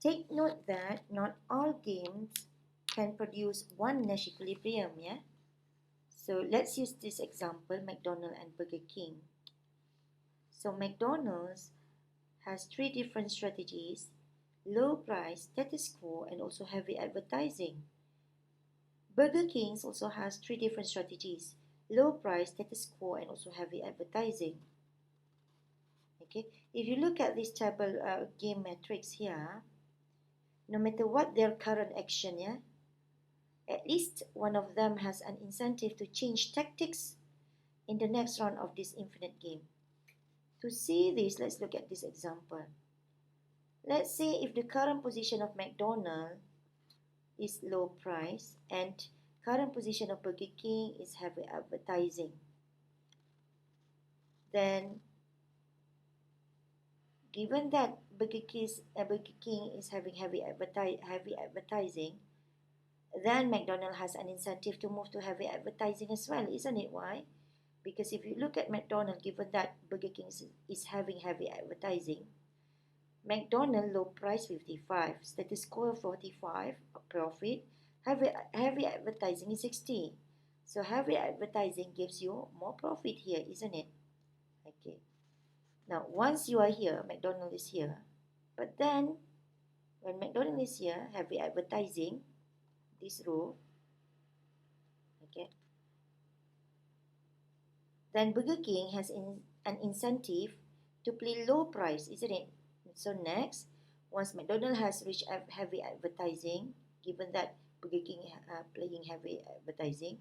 Take note that not all games can produce one Nash equilibrium, yeah? So let's use this example, McDonald's and Burger King. So McDonald's has three different strategies: low price, status quo, and also heavy advertising. Burger King also has three different strategies: low price, status quo, and also heavy advertising. Okay, if you look at this table game matrix here, no matter what their current action, at least one of them has an incentive to change tactics in the next round of this infinite game. To see this, let's look at this example. Let's say if the current position of McDonald's is low price and current position of Burger King is heavy advertising, then given that Burger King is having heavy advertising, then McDonald's has an incentive to move to heavy advertising as well, isn't it? Why? Because if you look at McDonald's, given that Burger King is having heavy advertising, McDonald's low price 55, status quo 45, profit, heavy advertising is 60. So heavy advertising gives you more profit here, isn't it? Okay. Now, once you are here, McDonald's is here. But then, when McDonald's is here, heavy advertising, this row, okay, then Burger King has an incentive to play low price, isn't it? So next, Once McDonald's has reached heavy advertising, given that Burger King playing heavy advertising,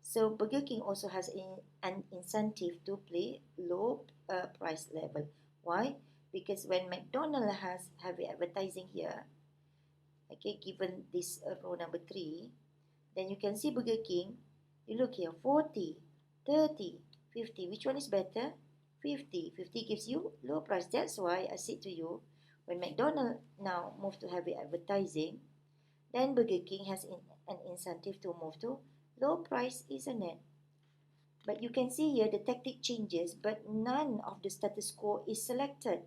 so Burger King also has an incentive to play low price level. Why? Because when McDonald's has heavy advertising here, okay, given this row number 3, then you can see Burger King, you look here, 40, 30, 50. Which one is better? 50. 50 gives you low price. That's why I said to you, when McDonald's now move to heavy advertising, then Burger King has an incentive to move to low price, isn't it? But you can see here the tactic changes, but none of the status quo is selected.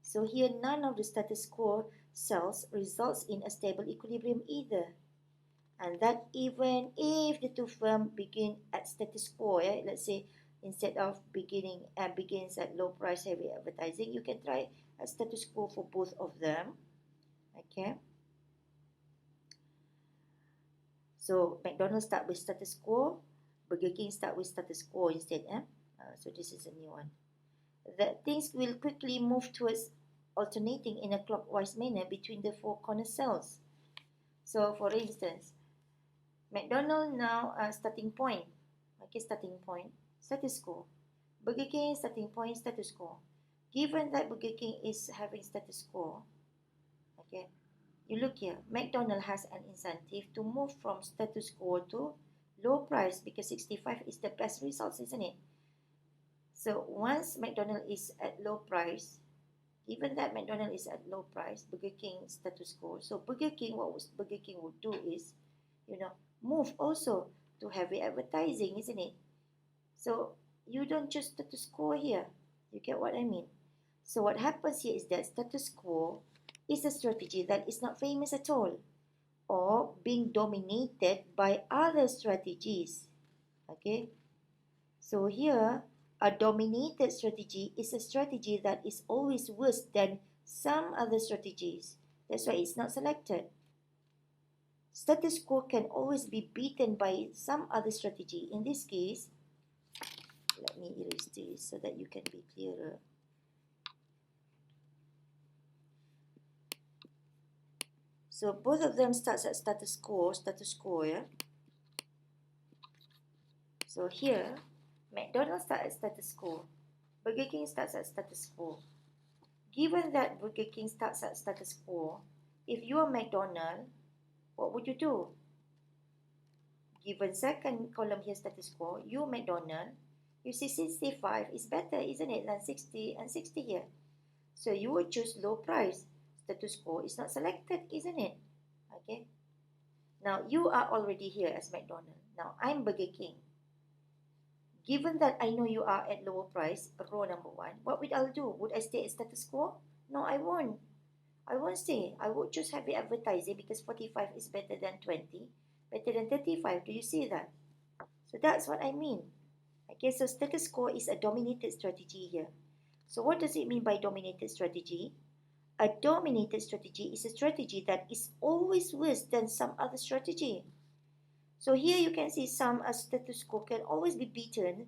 So here none of the status quo cells results in a stable equilibrium either. And that even if the two firms begin at status quo, let's say instead of begins at low price heavy advertising, you can try a status quo for both of them. Okay. So McDonald's start with status quo, Burger King start with status quo instead. So this is a new one. That things will quickly move towards alternating in a clockwise manner between the four corner cells. So for instance, McDonald's now starting point. Okay, starting point, status quo. Burger King starting point, status quo. Given that Burger King is having status quo, okay, you look here, McDonald's has an incentive to move from status quo to low price because 65 is the best results, isn't it? So once McDonald's is at low price, given that McDonald's is at low price, Burger King status quo. So Burger King, Burger King would do is, move also to heavy advertising, isn't it? So you don't just status quo here. You get what I mean? So what happens here is that status quo is a strategy that is not famous at all or being dominated by other strategies. Okay? So here, a dominated strategy is a strategy that is always worse than some other strategies. That's why it's not selected. Status quo can always be beaten by some other strategy. In this case, let me erase this so that you can be clearer. So both of them starts at status quo, yeah. So here, McDonald's starts at status quo. Burger King starts at status quo. Given that Burger King starts at status quo, if you are McDonald's, what would you do? Given second column here status quo, you McDonald's, you see 65 is better, isn't it, than 60 and 60 here. So you would choose low price. Status quo is not selected, isn't it? Okay. Now you are already here as McDonald's. Now I'm Burger King. Given that I know you are at lower price, row number 1, what would I do? Would I stay at status quo? No, I won't. I won't stay. I would just have the advertising because 45 is better than 20, better than 35. Do you see that? So that's what I mean. Okay, so status quo is a dominated strategy here. So what does it mean by dominated strategy? A dominated strategy is a strategy that is always worse than some other strategy. So here you can see some status quo can always be beaten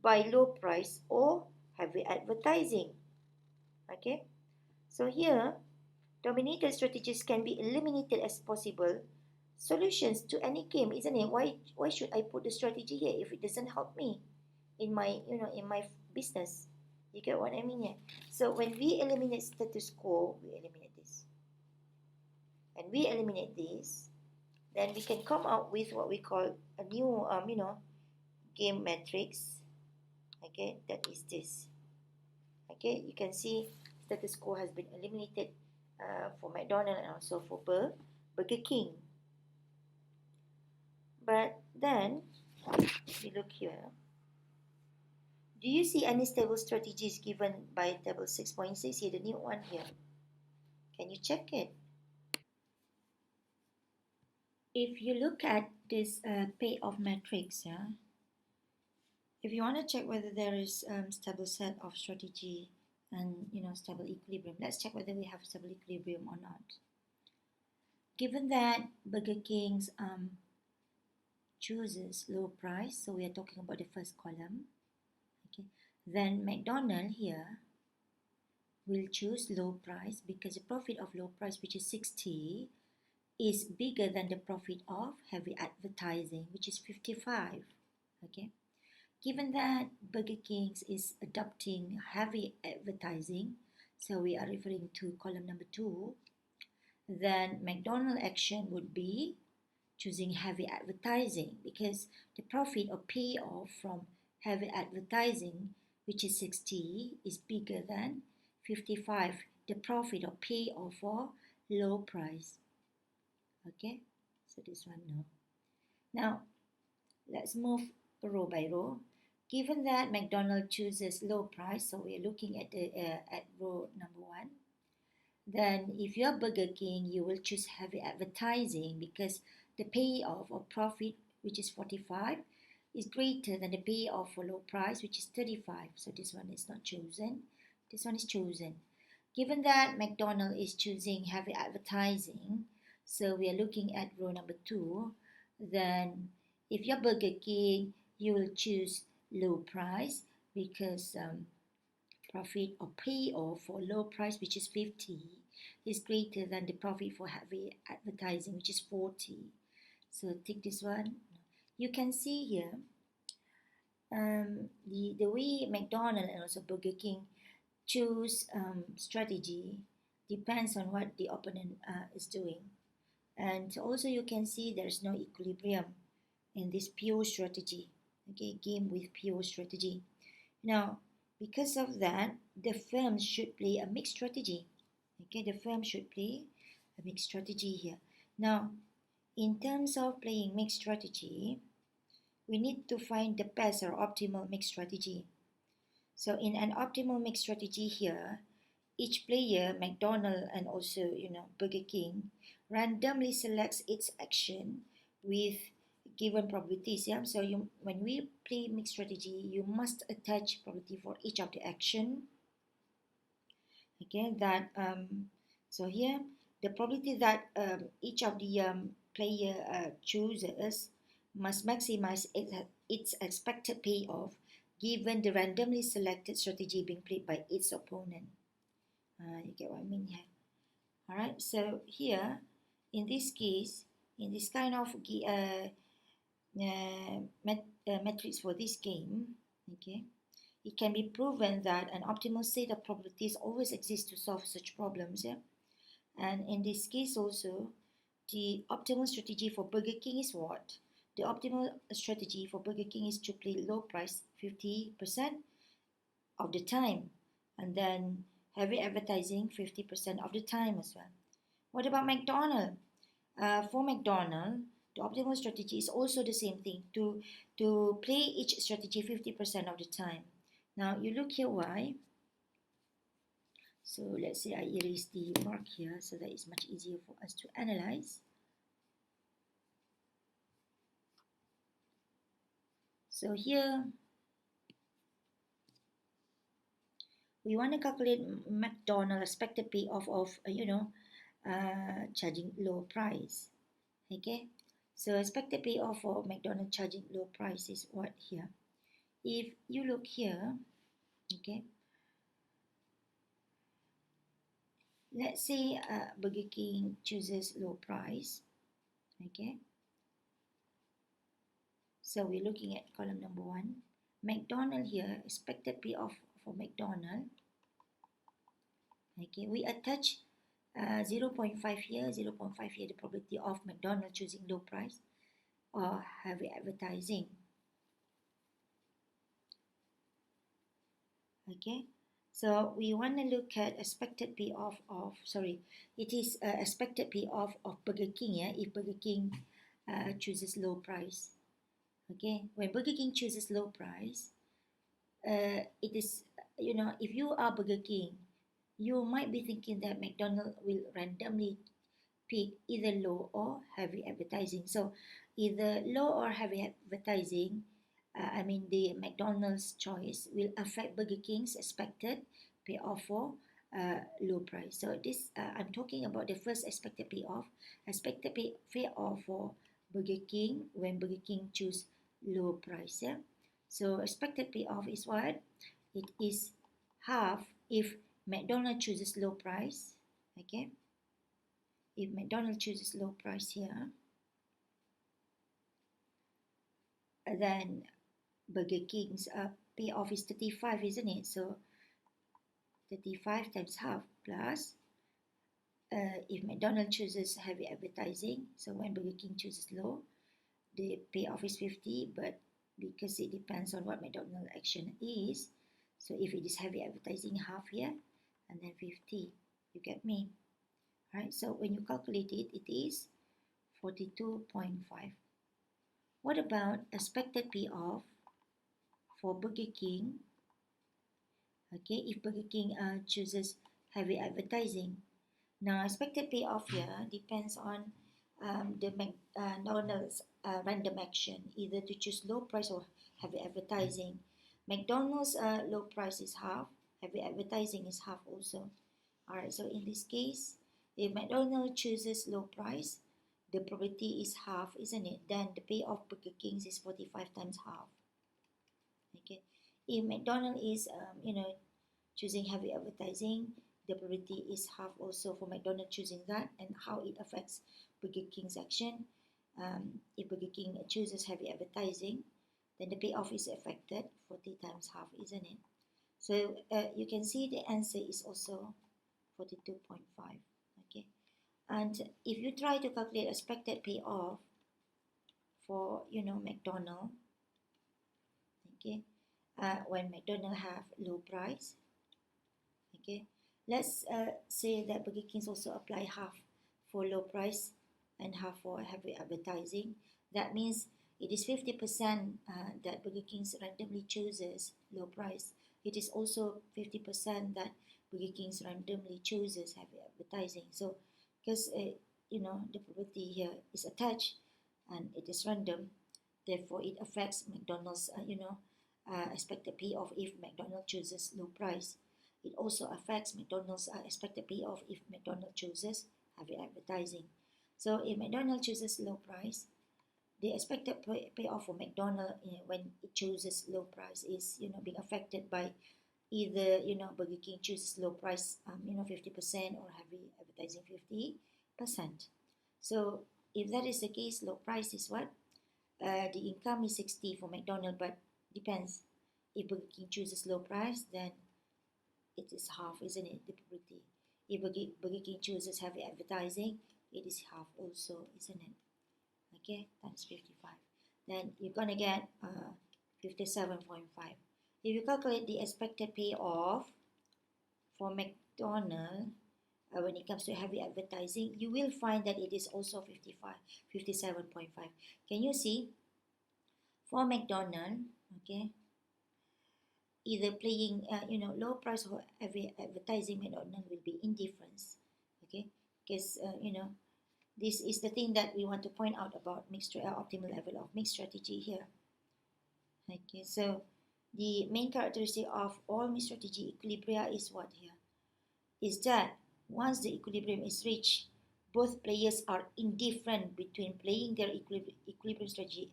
by low price or heavy advertising. Okay, so here dominated strategies can be eliminated as possible solutions to any game, isn't it? Why should I put the strategy here if it doesn't help me in my in my business? You get what I mean here? So when we eliminate status quo, we eliminate this. And we eliminate this, then we can come out with what we call a new game matrix. Okay, that is this. Okay, you can see status quo has been eliminated for McDonald's and also for Burger King. But then, if you look here, do you see any stable strategies given by table 6.6 here, the new one here? Can you check it? If you look at this payoff matrix, yeah, if you want to check whether there is stable set of strategy and stable equilibrium, let's check whether we have stable equilibrium or not. Given that Burger King's chooses low price, so we are talking about the first column. Okay, then McDonald's here will choose low price because the profit of low price, which is 60, is bigger than the profit of heavy advertising, which is 55. Okay. Given that Burger King is adopting heavy advertising, so we are referring to column number 2, then McDonald's action would be choosing heavy advertising because the profit or payoff from heavy advertising, which is 60, is bigger than 55, the profit or payoff for low price. Okay, so this one no. Now let's move row by row. Given that McDonald's chooses low price, so we're looking at the at row number 1. Then if you're Burger King, you will choose heavy advertising because the payoff or profit, which is 45, is greater than the payoff for low price, which is 35. So this one is not chosen. This one is chosen. Given that McDonald's is choosing heavy advertising, so we are looking at row number 2, then if you're Burger King, you will choose low price because profit or payoff for low price, which is 50, is greater than the profit for heavy advertising, which is 40. So take this one. You can see here the way McDonald's and also Burger King choose strategy depends on what the opponent is doing. And also you can see there's no equilibrium in this pure strategy. Okay, game with pure strategy. Now, because of that, the firm should play a mixed strategy. Okay, the firm should play a mixed strategy here. Now, in terms of playing mixed strategy, we need to find the best or optimal mixed strategy. So in an optimal mixed strategy here, each player, McDonald's and also Burger King, randomly selects its action with given probabilities. Yeah, so when we play mixed strategy, you must attach probability for each of the action. Okay, that so here the probability that each of the player chooses must maximize its expected payoff given the randomly selected strategy being played by its opponent. You get what I mean here? All right. So here, in this case, in this kind of metrics for this game, okay, it can be proven that an optimal set of probabilities always exists to solve such problems. Yeah, and in this case also, the optimal strategy for Burger King is what? The optimal strategy for Burger King is to play low price 50% of the time, and then heavy advertising 50% of the time as well. What about McDonald's? For McDonald's, the optimal strategy is also the same thing, to play each strategy 50% of the time. Now you look here why. So let's say I erase the mark here so that it's much easier for us to analyze. So here we want to calculate McDonald's expected payoff of charging low price. Okay, so expected payoff for McDonald's charging low price is what here. If you look here, okay, let's say Burger King chooses low price. Okay, so we're looking at column number 1. McDonald's here, expected payoff for McDonald's. Okay, we attach 0.5 here, 0.5 here, the probability of McDonald's choosing low price or heavy advertising. Okay, so we want to look at expected payoff of, it is expected payoff of Burger King, yeah, if Burger King chooses low price. Okay, when Burger King chooses low price, it is, if you are Burger King, you might be thinking that McDonald's will randomly pick either low or heavy advertising. So either low or heavy advertising, the McDonald's choice will affect Burger King's expected payoff for low price. So this I'm talking about the first expected payoff. Expected payoff for Burger King when Burger King choose low price. Yeah. So expected payoff is what? It is half if McDonald's chooses low price, okay, if McDonald's chooses low price here, then Burger King's payoff is 35, isn't it? So 35 times half plus if McDonald's chooses heavy advertising, so when Burger King chooses low, the payoff is 50, but because it depends on what McDonald's action is, so if it is heavy advertising, half here, and then 50, you get me? Right, so when you calculate it, it is 42.5. What about expected payoff for Burger King? Okay, if Burger King chooses heavy advertising, now expected payoff here depends on the McDonald's random action, either to choose low price or heavy advertising. McDonald's low price is half, heavy advertising is half also. Alright, so in this case, if McDonald's chooses low price, the probability is half, isn't it? Then the payoff Burger King's is 45 times half. Okay, if McDonald's is choosing heavy advertising, the probability is half also for McDonald's choosing that, and how it affects Burger King's action. If Burger King chooses heavy advertising, then the payoff is affected 40 times half, isn't it? So you can see the answer is also 42.5. Okay, and if you try to calculate expected payoff for McDonald's, okay, when McDonald's have low price, okay, let's say that Burger King also apply half for low price and half for heavy advertising. That means it is 50% that Burger King randomly chooses low price. It is also 50% that Burger King randomly chooses heavy advertising. So because the probability here is attached and it is random, therefore it affects McDonald's expected payoff if McDonald's chooses low price. It also affects McDonald's expected payoff if McDonald's chooses heavy advertising. So if McDonald's chooses low price, the expected payoff for McDonald's when it chooses low price is being affected by either Burger King chooses low price 50% or heavy advertising 50%. So if that is the case, low price is what? The income is 60 for McDonald's, but depends. If Burger King chooses low price, then it is half, isn't it? The probability. If Burger King chooses heavy advertising, it is half also, isn't it? Okay, times 55. Then you're gonna get 57.5. If you calculate the expected payoff for McDonald's when it comes to heavy advertising, you will find that it is also 57.5. Can you see? For McDonald's, okay, either playing low price or heavy advertising, McDonald's will be indifference, okay, because this is the thing that we want to point out about mixed optimal level of mixed strategy here. Okay, so the main characteristic of all mixed strategy equilibria is what here? Is that once the equilibrium is reached, both players are indifferent between playing their equilibrium strategy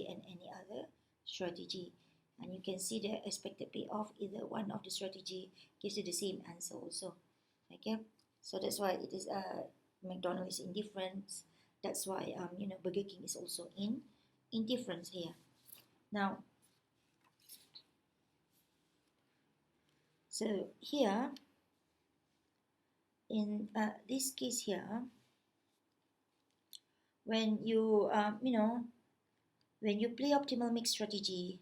and any other strategy. And you can see the expected payoff, either one of the strategy gives you the same answer also. Okay, so that's why it is McDonald's is indifferent. That's why Burger King is also in indifference here. Now, so here in this case here, when you when you play optimal mix strategy,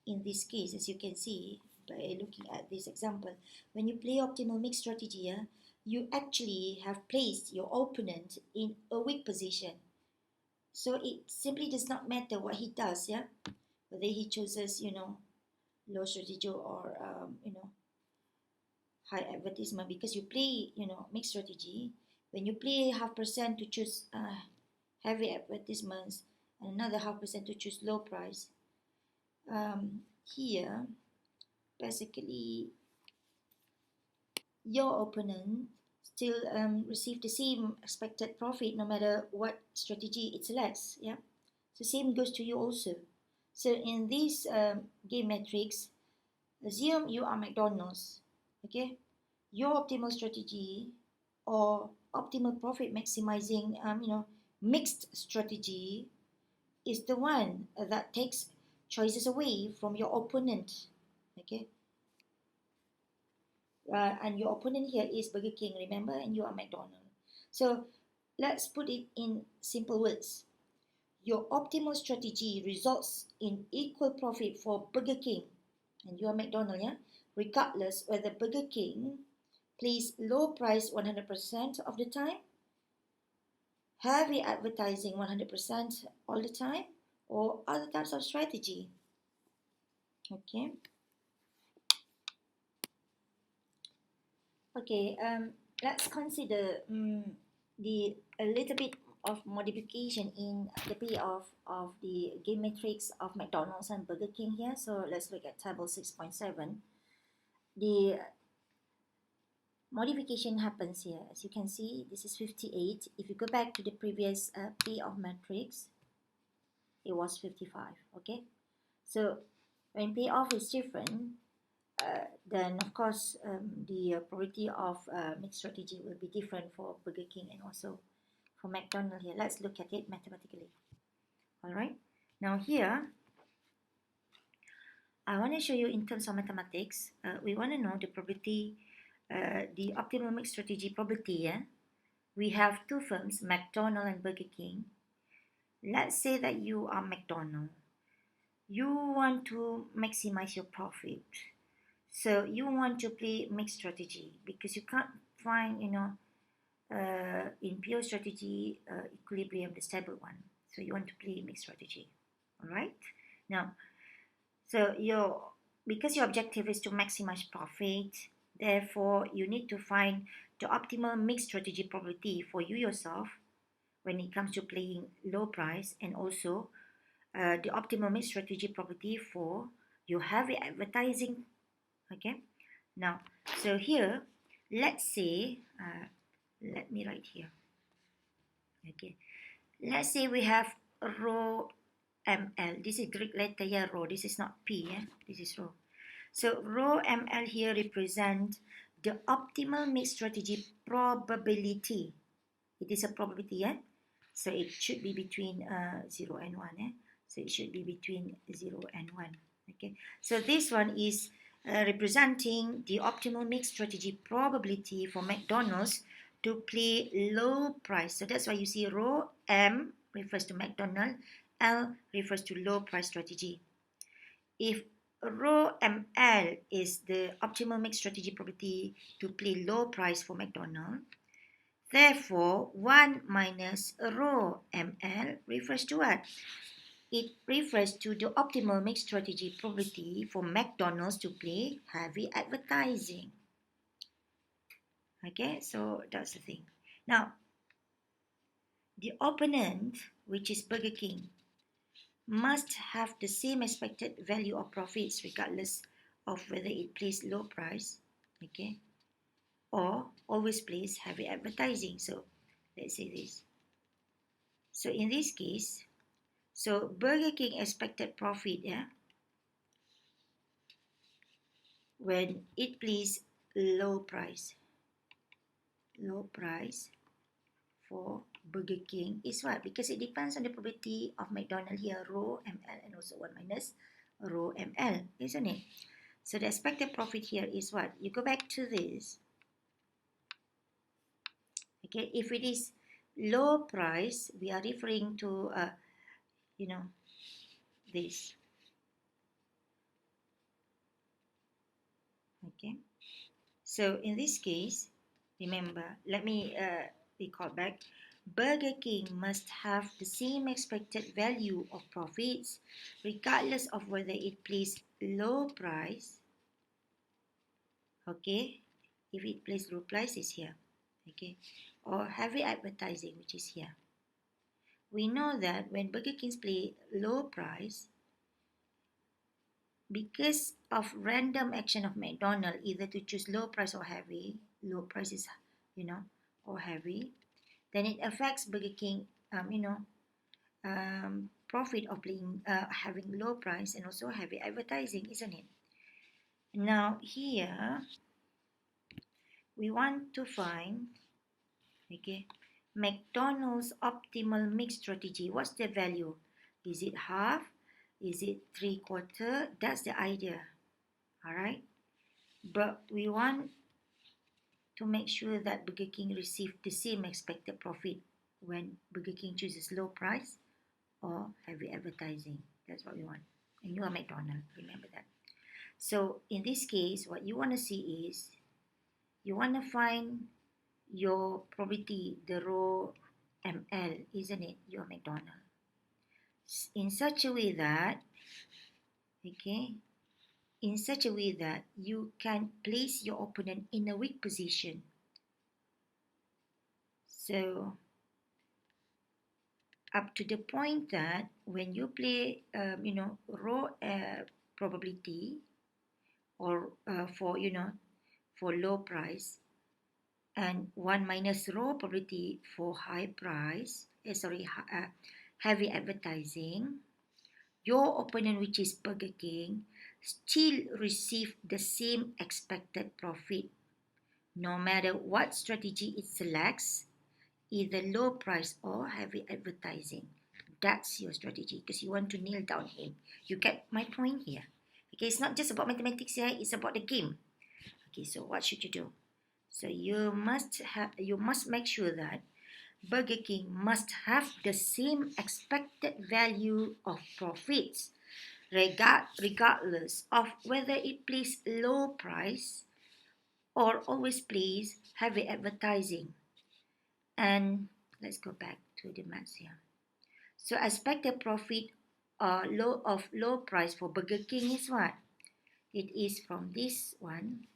in this case, as you can see by looking at this example, when you play optimal mix strategy, you actually have placed your opponent in a weak position. So it simply does not matter what he does, yeah, whether he chooses low strategy or high advertisement, because you play mixed strategy. When you play half percent to choose heavy advertisements and another half percent to choose low price, here basically your opponent still receive the same expected profit no matter what strategy it selects. Yeah, so same goes to you also. So in this game matrix, assume you are McDonald's, okay, your optimal strategy or optimal profit maximizing, mixed strategy is the one that takes choices away from your opponent. Okay, and your opponent here is Burger King, remember, and you are McDonald's. So let's put it in simple words. Your optimal strategy results in equal profit for Burger King and you are McDonald's, yeah? Regardless whether Burger King plays low price 100% of the time, heavy advertising 100% all the time, or other types of strategy. Okay. Okay. Let's consider the a little bit of modification in the payoff of the game matrix of McDonald's and Burger King here. So let's look at table 6.7. The modification happens here. As you can see, this is 58. If you go back to the previous payoff matrix, it was 55. Okay, so when payoff is different, then of course the probability of mixed strategy will be different for Burger King and also for McDonald's here. Let's look at it mathematically. All right. Now here, I want to show you in terms of mathematics. We want to know the probability, the optimal mixed strategy probability. Yeah. We have two firms, McDonald's and Burger King. Let's say that you are McDonald's. You want to maximize your profit. So you want to play mixed strategy because you can't find, in pure strategy, equilibrium, the stable one. So you want to play mixed strategy. All right. Now, so because your objective is to maximize profit, therefore you need to find the optimal mixed strategy probability for you yourself when it comes to playing low price, and also the optimal mixed strategy probability for your heavy advertising. Okay. Now, so here, let's say, let me write here. Okay. Let's say we have rho ml. This is Greek letter here, rho. This is not p. Yeah? This is rho. So rho ml here represent the optimal mixed strategy probability. It is a probability, yeah? So it should be between 0 and 1. Eh? So it should be between 0 and 1. Okay. So this one is representing the optimal mixed strategy probability for McDonald's to play low price. So that's why you see rho M refers to McDonald's, L refers to low price strategy. If rho ML is the optimal mixed strategy probability to play low price for McDonald's, therefore, 1 minus rho ml refers to what? It refers to the optimal mixed strategy probability for McDonald's to play heavy advertising. Okay, so that's the thing. Now, the opponent, which is Burger King, must have the same expected value of profits regardless of whether it plays low price, okay, or always plays heavy advertising. So let's say this. So in this case, so Burger King expected profit, yeah, when it plays low price for Burger King is what? Because it depends on the probability of McDonald's here, rho ml, and also 1 minus rho ml, isn't it? So the expected profit here is what? You go back to this. Okay, if it is low price, we are referring to, this. Okay, so in this case, remember, let me recall back. Burger King must have the same expected value of profits regardless of whether it plays low price, okay, if it plays low price is here, okay, or heavy advertising, which is here. We know that when Burger King's play low price, because of random action of McDonald's, either to choose low price or heavy, low price is, or heavy, then it affects Burger King, profit of playing, having low price and also heavy advertising, isn't it? Now here, we want to find, okay, McDonald's optimal mix strategy. What's the value? Is it half? Is it 3/4? That's the idea. All right. But we want to make sure that Burger King receive the same expected profit when Burger King chooses low price or heavy advertising. That's what we want. And you are McDonald's, remember that. So in this case, what you want to see is you want to find your probability, the row ML, isn't it? Your McDonald's. In such a way that, okay, in such a way that you can place your opponent in a weak position. So up to the point that when you play, row probability or for low price, and 1 minus row probability for high price, heavy advertising, your opponent, which is Burger King, still receive the same expected profit no matter what strategy it selects, either low price or heavy advertising. That's your strategy because you want to nail down him. You get my point here. Okay, it's not just about mathematics here, it's about the game. Okay, so what should you do? So you must make sure that Burger King must have the same expected value of profits regardless of whether it plays low price or always plays heavy advertising. And let's go back to the maths here. So expected profit low price for Burger King is what? It is from this one,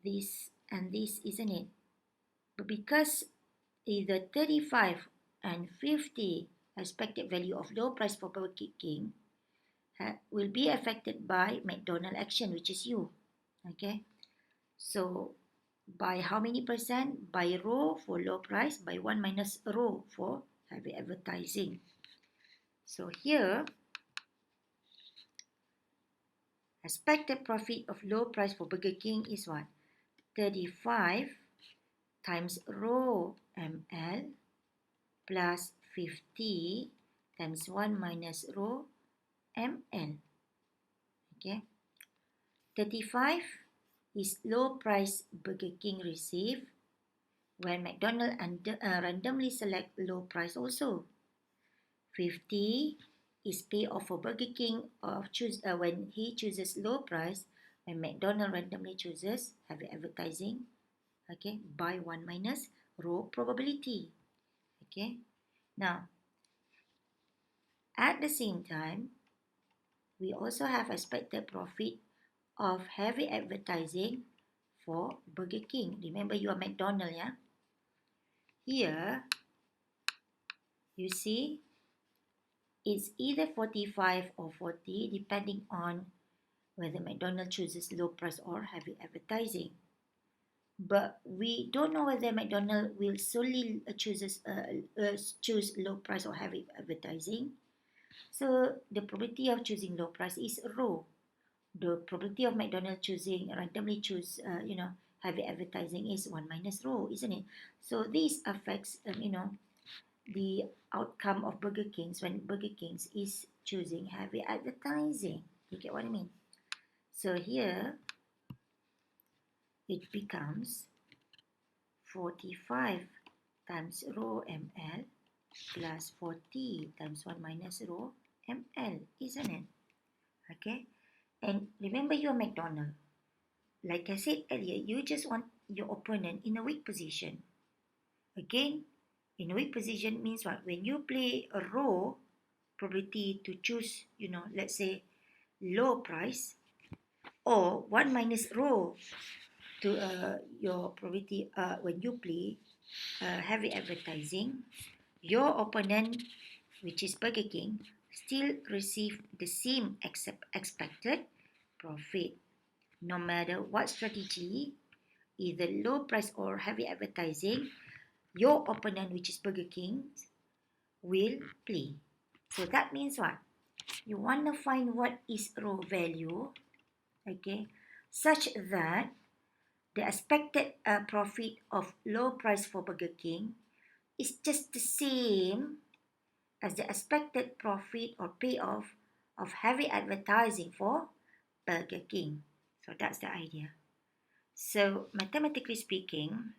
this and this, isn't it? But because either 35 and 50 expected value of low price for Burger King will be affected by McDonald action, which is you. Okay, so by how many percent? By row for low price, by 1 minus row for heavy advertising. So here, expected profit of low price for Burger King is what? 35 times row ml plus 50 times 1 minus row ml. Okay, 35 is low price Burger King receive when McDonald randomly select low price also. 50 is payoff for Burger King when he chooses low price, when McDonald randomly chooses heavy advertising, okay, by 1 minus row probability. Okay, now at the same time, we also have expected profit of heavy advertising for Burger King. Remember, you are McDonald, yeah? Here, you see, it's either 45 or 40 depending on whether McDonald chooses low price or heavy advertising. But we don't know whether McDonald will solely choose low price or heavy advertising. So the probability of choosing low price is row. The probability of McDonald randomly choose heavy advertising is 1 minus row, isn't it? So this affects the outcome of Burger King's when Burger King's is choosing heavy advertising. You get what I mean? So here it becomes 45 times row ml plus 40 times 1 minus row ml, isn't it? Okay, and remember you're McDonald. Like I said earlier, you just want your opponent in a weak position. Again, in a weak position means what? When you play a row probability to choose, let's say low price, or 1 minus row to your probability when you play heavy advertising, your opponent, which is Burger King, still receive the same expected profit. No matter what strategy, either low price or heavy advertising, your opponent, which is Burger King, will play. So that means what? You want to find what is row value, okay, such that the expected profit of low price for Burger King is just the same as the expected profit or payoff of heavy advertising for Burger King. So that's the idea. So mathematically speaking,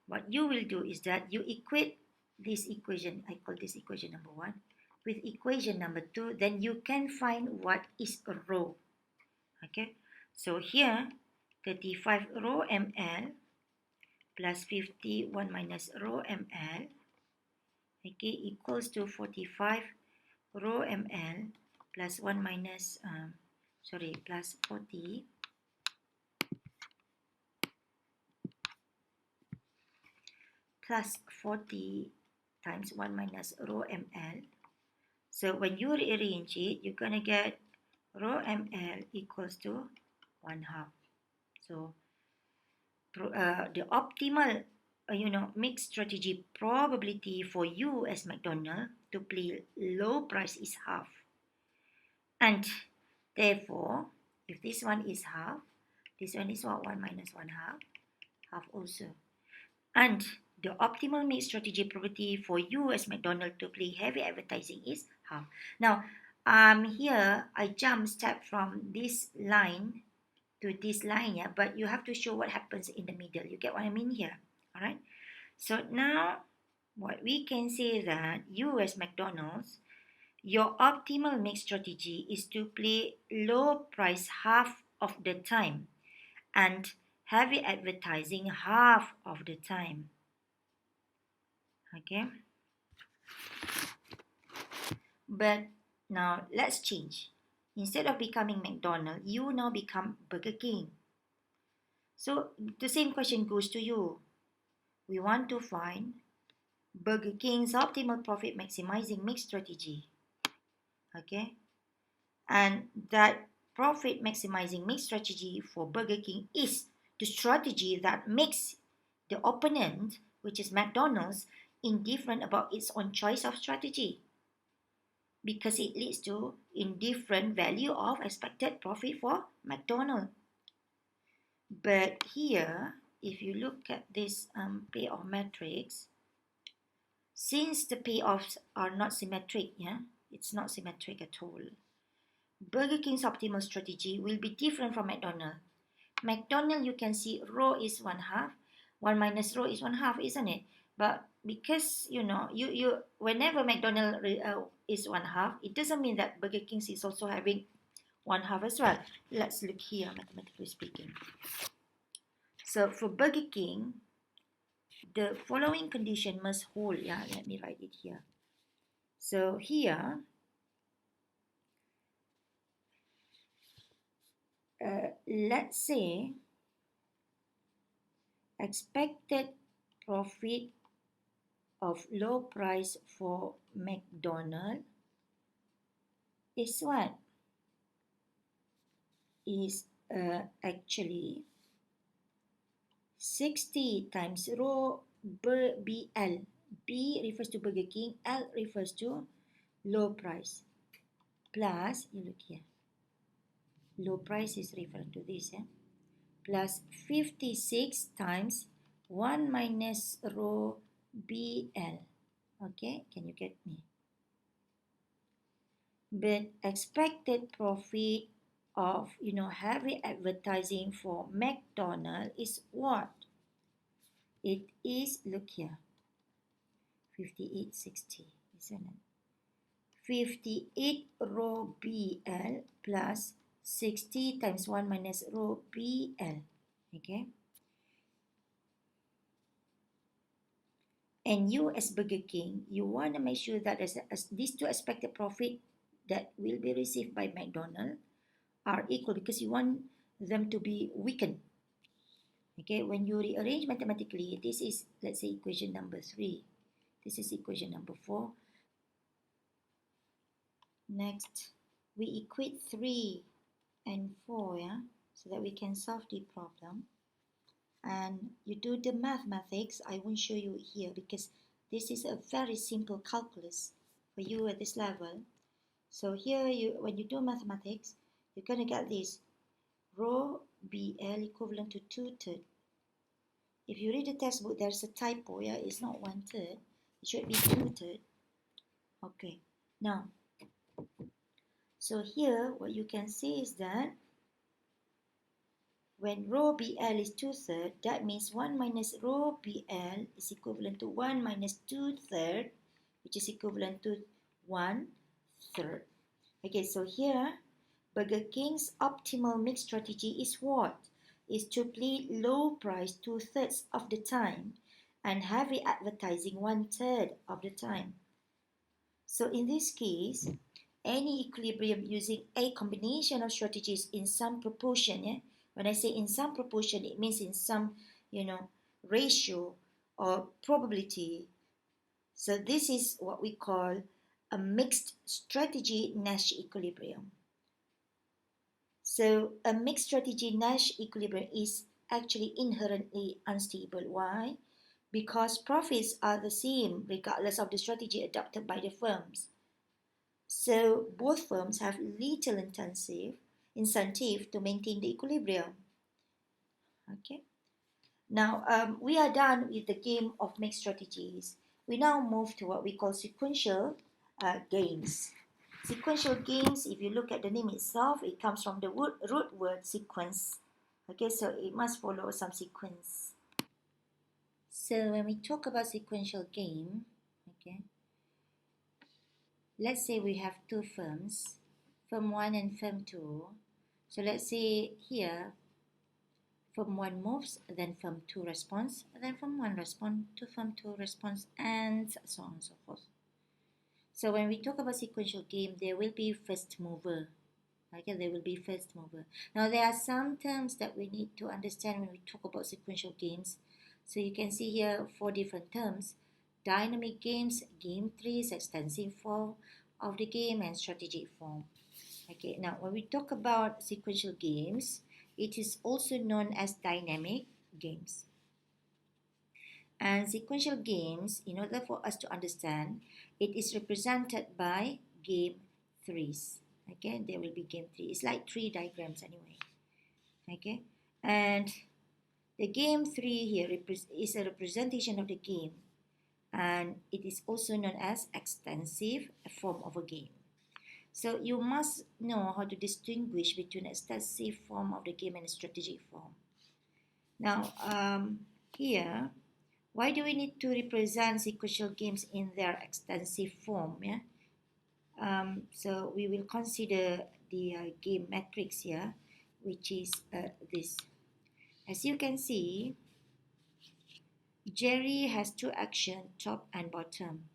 what you will do is that you equate this equation, I call this equation number 1, with equation number 2, then you can find what is a rho. Okay, so here 35 rho ml plus 51 minus rho ml, okay, equals to 45 rho ml plus 1 minus plus 40 plus 40 times 1 minus rho ml. So when you rearrange it, you're going to get rho ml equals to 1/2. So the optimal mix strategy probability for you as McDonald's to play low price is half. And therefore, if this one is half, this one is what? 1 minus 1/2, half also. And the optimal mix strategy probability for you as McDonald's to play heavy advertising is half. Now, here I jump step from this line to this line, yeah, but you have to show what happens in the middle. You get what I mean here? All right. So now, what we can say that you as McDonald's, your optimal mix strategy is to play low price half of the time and heavy advertising half of the time. Okay. But now let's change. Instead of becoming McDonald's, you now become Burger King. So the same question goes to you. We want to find Burger King's optimal profit maximizing mix strategy. Okay. And that profit maximizing mix strategy for Burger King is the strategy that makes the opponent, which is McDonald's, indifferent about its own choice of strategy, because it leads to indifferent value of expected profit for McDonald's. But here, if you look at this payoff matrix, since the payoffs are not symmetric, it's not symmetric at all. Burger King's optimal strategy will be different from McDonald's. McDonald's, you can see rho is 1/2, 1 minus rho is 1/2, isn't it? But because you whenever McDonald's is 1/2, it doesn't mean that Burger King is also having 1/2 as well. Let's look here, mathematically speaking. So for Burger King, the following condition must hold. Yeah, let me write it here. So here, let's say expected profit of low price for McDonald's is what? Is actually 60 times rho BL. B refers to Burger King, L refers to low price, plus, you look here, low price is referring to this, plus 56 times 1 minus rho BL. Okay, can you get me? But expected profit of heavy advertising for McDonald's is what? It is, look here, 5860, isn't it? 58 rho BL plus 60 times 1 minus rho BL. Okay. And you as Burger King, you want to make sure that as these two expected profit that will be received by McDonald's are equal, because you want them to be weakened. Okay, when you rearrange mathematically, this is, let's say, equation number 3. This is equation number 4. Next, we equate 3 and 4, so that we can solve the problem. And you do the mathematics. I won't show you here because this is a very simple calculus for you at this level. So here, when you do mathematics, you're going to get this rho BL equivalent to 2/3. If you read the textbook, there's a typo. Yeah, it's not 1/3. It should be 2/3. Okay. Now, so here what you can see is that when rho BL is 2/3, that means 1 minus rho BL is equivalent to 1 minus 2/3, which is equivalent to 1/3. Okay, so here, Burger King's optimal mix strategy is what? Is to play low price 2/3 of the time and heavy advertising 1/3 of the time. So in this case, any equilibrium using a combination of strategies in some proportion, yeah? When I say in some proportion, it means in some, ratio or probability. So this is what we call a mixed strategy Nash equilibrium. So a mixed strategy Nash equilibrium is actually inherently unstable. Why? Because profits are the same regardless of the strategy adopted by the firms. So both firms have little incentive to maintain the equilibrium. Okay. Now we are done with the game of mixed strategies. We now move to what we call sequential games. Sequential games, if you look at the name itself, it comes from the root word sequence. Okay, so it must follow some sequence. So when we talk about sequential game, okay, let's say we have two firms, firm 1 and firm 2. So let's say here, firm 1 moves, then firm 2 responds, then firm 1 responds to firm 2 responds, and so on and so forth. So when we talk about sequential game, there will be first mover. Okay, there will be first mover. Now there are some terms that we need to understand when we talk about sequential games. So you can see here 4 different terms: dynamic games, game trees, extensive form of the game, and strategic form. Okay, now when we talk about sequential games, it is also known as dynamic games. And sequential games, in order for us to understand, it is represented by game trees. Okay, there will be game tree. It's like tree diagrams anyway. Okay, and the game tree here is a representation of the game, and it is also known as extensive form of a game. So you must know how to distinguish between extensive form of the game and strategic form. Now, here, why do we need to represent sequential games in their extensive form? Yeah. So we will consider the game matrix here, which is this. As you can see, Jerry has two actions, top and bottom.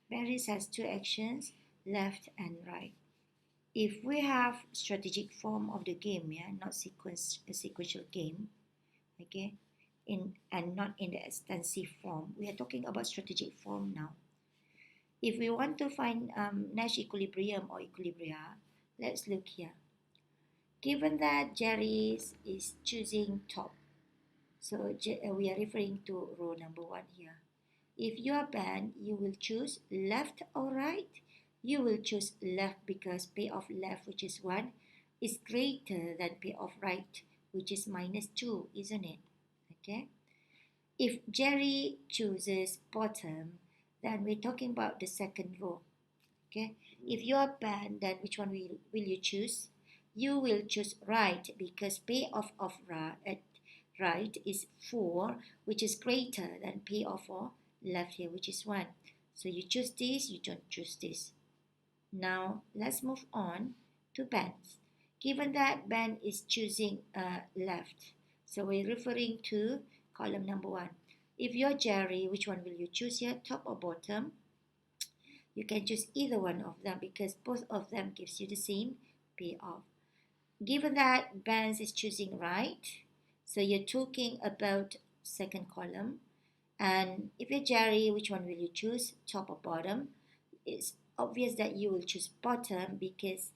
Barry has two actions, left and right. If we have strategic form of the game, yeah, not sequential game, okay, and not in the extensive form, we are talking about strategic form now. If we want to find Nash equilibrium or equilibria, let's look here. Given that Jerry is choosing top, so we are referring to row number 1 here. If you are Ben, you will choose left or right. You will choose left because payoff left, which is 1, is greater than payoff right, which is -2, isn't it? Okay. If Jerry chooses bottom, then we're talking about the second row. Okay. If you are Ben, then which one will you choose? You will choose right because payoff of right is 4, which is greater than payoff for left here, which is 1. So you choose this, you don't choose this. Now let's move on to Ben. Given that Ben is choosing left, so we're referring to column number 1. If you're Jerry, which one will you choose here, top or bottom? You can choose either one of them because both of them gives you the same payoff. Given that Ben is choosing right, so you're talking about second column. And if you're Jerry, which one will you choose, top or bottom? It's obvious that you will choose bottom because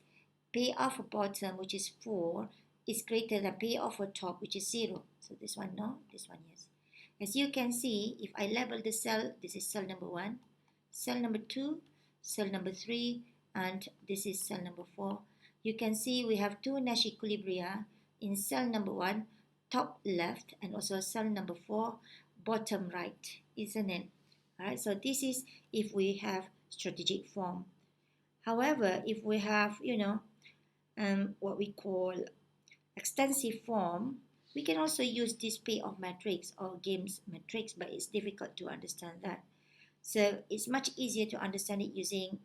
payoff for bottom, which is 4, is greater than payoff for top, which is 0. So this one no, this one yes. As you can see, if I label the cell, this is cell number 1, cell number 2, cell number 3, and this is cell number 4. You can see we have two Nash equilibria in cell number 1, top left, and also cell number 4, bottom right, isn't it? All right, so this is if we have strategic form. However, if we have, what we call extensive form, we can also use this payoff matrix or games matrix, but it's difficult to understand that. So it's much easier to understand it using,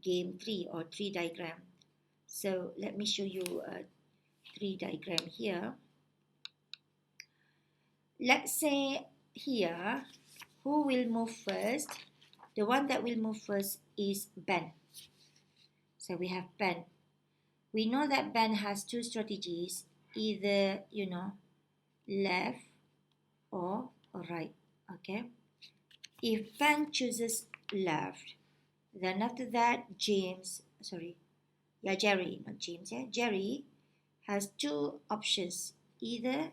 game 3 or tree diagram. So let me show you a tree diagram here. Let's say here, who will move first? The one that will move first is Ben. So we have Ben. We know that Ben has two strategies, either, left or right, okay? If Ben chooses left, then after that, Jerry, not James, Jerry has two options, either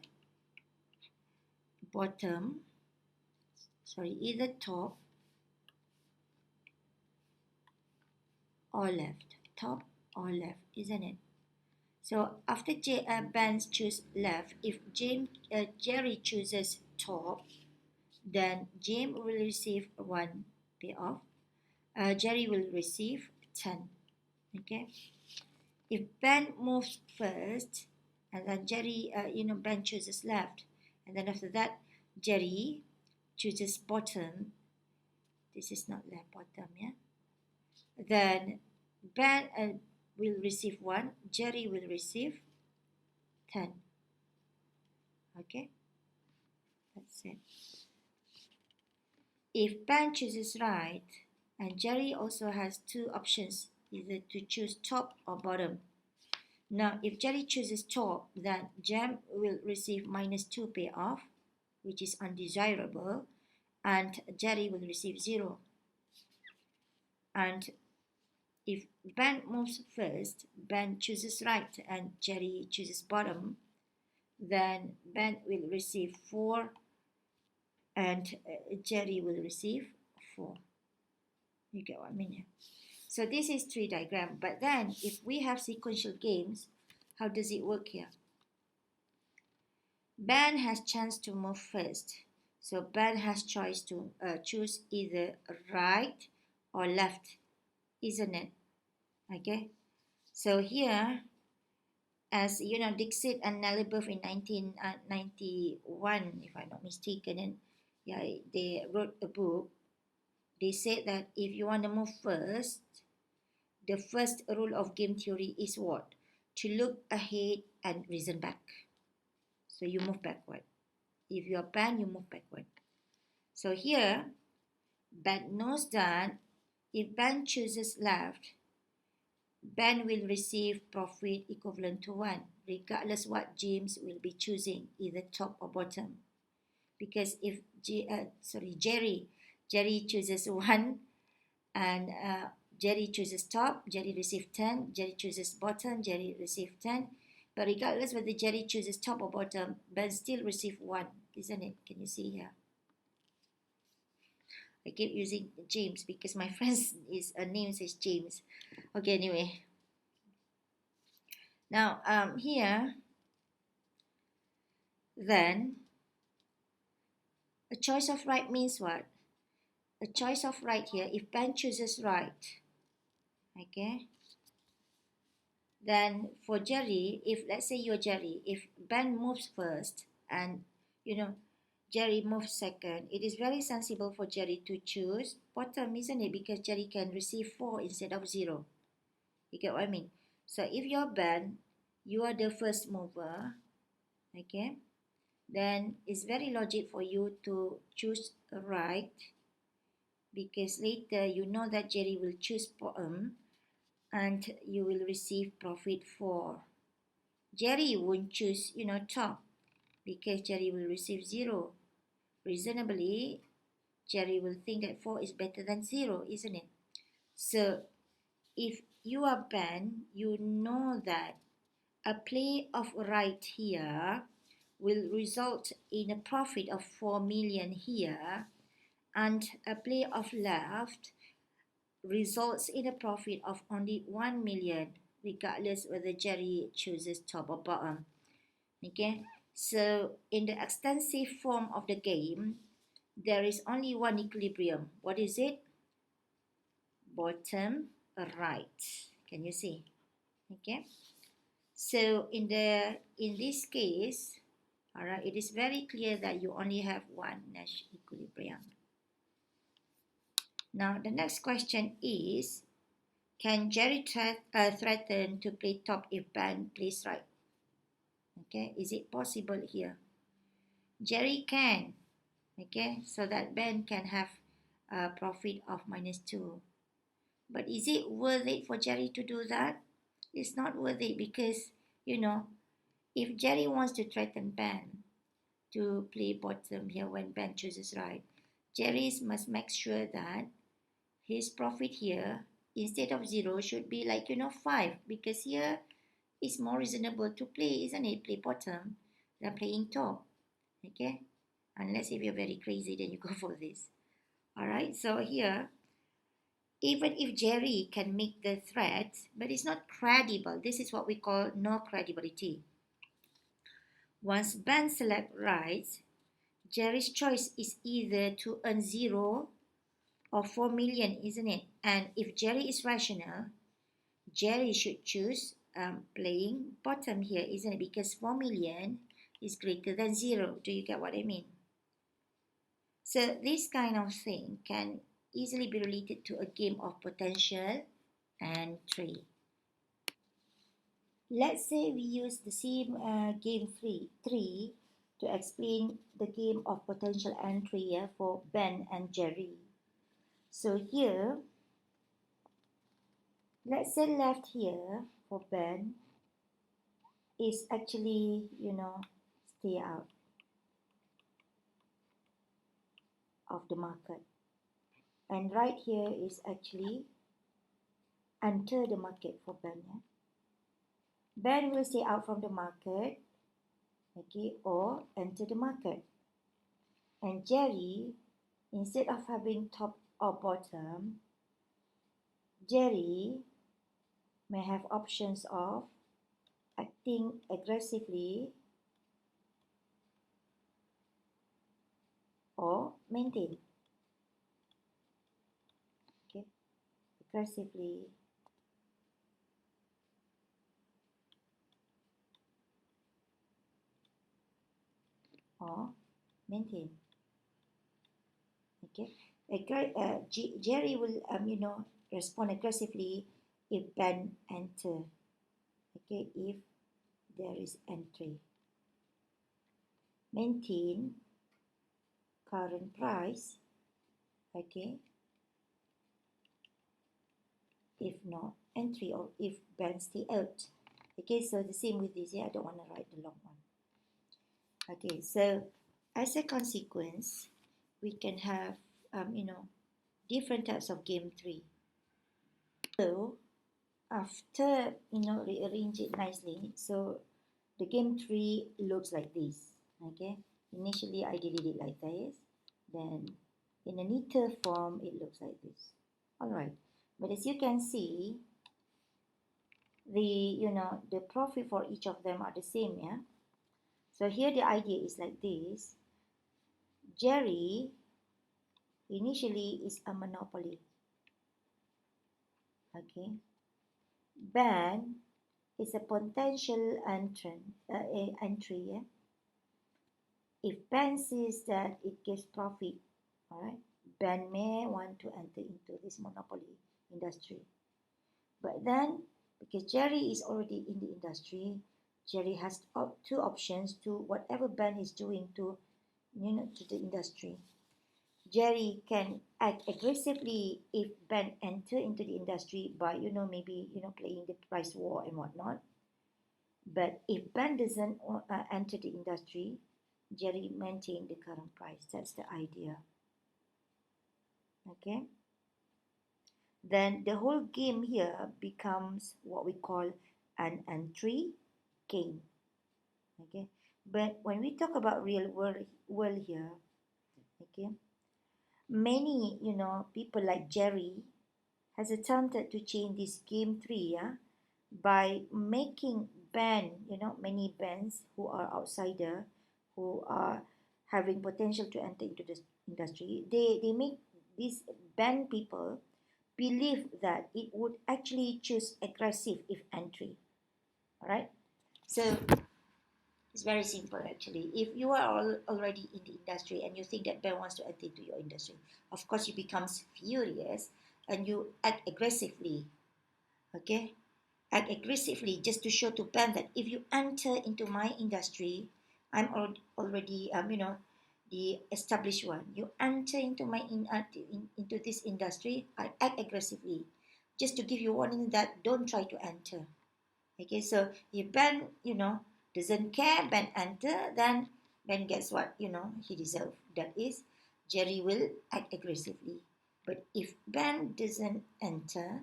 either top or left, isn't it? So after Ben chooses left, if Jerry chooses top, then James will receive 1 payoff. Jerry will receive 10. Okay. If Ben moves first, and then Ben chooses left, and then after that, Jerry chooses bottom. This is not left, bottom, yeah. Then Ben will receive 1. Jerry will receive 10. Okay, that's it. If Ben chooses right, and Jerry also has two options, either to choose top or bottom. Now, if Jerry chooses top, then Jam will receive -2 payoff, which is undesirable, and Jerry will receive 0. And if Ben moves first, Ben chooses right and Jerry chooses bottom, then Ben will receive 4 and Jerry will receive 4. You get what I mean? So this is tree diagram. But then if we have sequential games, how does it work here? Ben has chance to move first. So Ben has choice to choose either right or left, isn't it? Okay. So here, as you know, Dixit and Nalibuff in 1991, if I'm not mistaken, and yeah, they wrote a book. They said that if you want to move first, the first rule of game theory is what? To look ahead and reason back. So you move backward. If you're Ben, you move backward. So here, Ben knows that if Ben chooses left, Ben will receive profit equivalent to 1, regardless what James will be choosing, either top or bottom. Because if Jerry chooses 1 and Jerry chooses top, Jerry receives 10. Jerry chooses bottom, Jerry receives 10. But regardless whether Jerry chooses top or bottom, Ben still receives 1, isn't it? Can you see here? I keep using James because my friend's name says James. Okay, anyway. Now, here, then, a choice of right means what? A choice of right here, if Ben chooses right, okay, then for Jerry, if let's say you're Jerry, if Ben moves first and, Jerry moves second, it is very sensible for Jerry to choose bottom, isn't it? Because Jerry can receive 4 instead of 0. You get what I mean? So if you're Ben, you are the first mover, okay, then it's very logic for you to choose right, because later you know that Jerry will choose bottom and you will receive profit 4. Jerry won't choose, top, because Jerry will receive 0. Reasonably, Jerry will think that 4 is better than 0, isn't it? So if you are Ben, you know that a play of right here will result in a profit of 4 million here, and a play of left results in a profit of only 1 million, regardless whether Jerry chooses top or bottom. Okay, so in the extensive form of the game, there is only one equilibrium. What is it? Bottom right. Can you see? Okay, so in this case, all right, it is very clear that you only have one Nash equilibrium. Now the next question is, can Jerry threaten to play top if Ben plays right? Okay, is it possible here? Jerry can, okay, so that Ben can have a profit of -2. But is it worth it for Jerry to do that? It's not worth it because, if Jerry wants to threaten Ben to play bottom here when Ben chooses right, Jerry must make sure that his profit here, instead of 0, should be like, 5, because here it's more reasonable to play, isn't it? Play bottom than playing top, okay? Unless if you're very crazy, then you go for this. All right, so here, even if Jerry can make the threat, but it's not credible. This is what we call no credibility. Once Ben select right, Jerry's choice is either to earn 0 or 4 million, isn't it? And if Jerry is rational, Jerry should choose playing bottom here, isn't it? Because 4 million is greater than 0. Do you get what I mean? So this kind of thing can easily be related to a game of potential entry. Let's say we use the same game 3 to explain the game of potential entry for Ben and Jerry. So here, let's say left here for Ben is actually, stay out of the market. And right here is actually enter the market for Ben. Yeah? Ben will stay out from the market, okay, or enter the market. And Jerry, instead of having top or bottom, Jerry may have options of acting aggressively or maintain. Okay, aggressively or maintain. Okay, Jerry will respond aggressively if Ben enter. Okay, if there is entry. Maintain current price. Okay, if not entry, or if Ben stay out. Okay, so the same with this. Yeah, I don't want to write the long one. Okay, so as a consequence, we can have different types of game 3. So after rearrange it nicely, so the game 3 looks like this. Okay, initially I did it like this, then in a neater form it looks like this. All right, but as you can see, the profit for each of them are the same. Yeah, so here the idea is like this. Jerry initially is a monopoly. Okay, Ben is a potential entry. Yeah? If Ben sees that it gives profit, all right, Ben may want to enter into this monopoly industry. But then, because Jerry is already in the industry, Jerry has two options to whatever Ben is doing to the industry. Jerry can act aggressively if Ben enter into the industry by maybe playing the price war and whatnot. But if Ben doesn't enter the industry, Jerry maintain the current price. That's the idea. Okay. Then the whole game here becomes what we call an entry game. Okay. But when we talk about real world here, okay, many people like Jerry has attempted to change this game 3, yeah, by making ban, many bans who are outsider, who are having potential to enter into this industry. They make these ban people believe that it would actually choose aggressive if entry. All right. So it's very simple actually. If you are already in the industry and you think that Ben wants to enter into your industry, of course you becomes furious and you act aggressively. Okay, act aggressively just to show to Ben that if you enter into my industry, I'm already the established one. You enter into into this industry, I act aggressively, just to give you warning that don't try to enter. Okay, so if Ben, doesn't care, Ben enter, then Ben gets what, he deserves. That is, Jerry will act aggressively. But if Ben doesn't enter,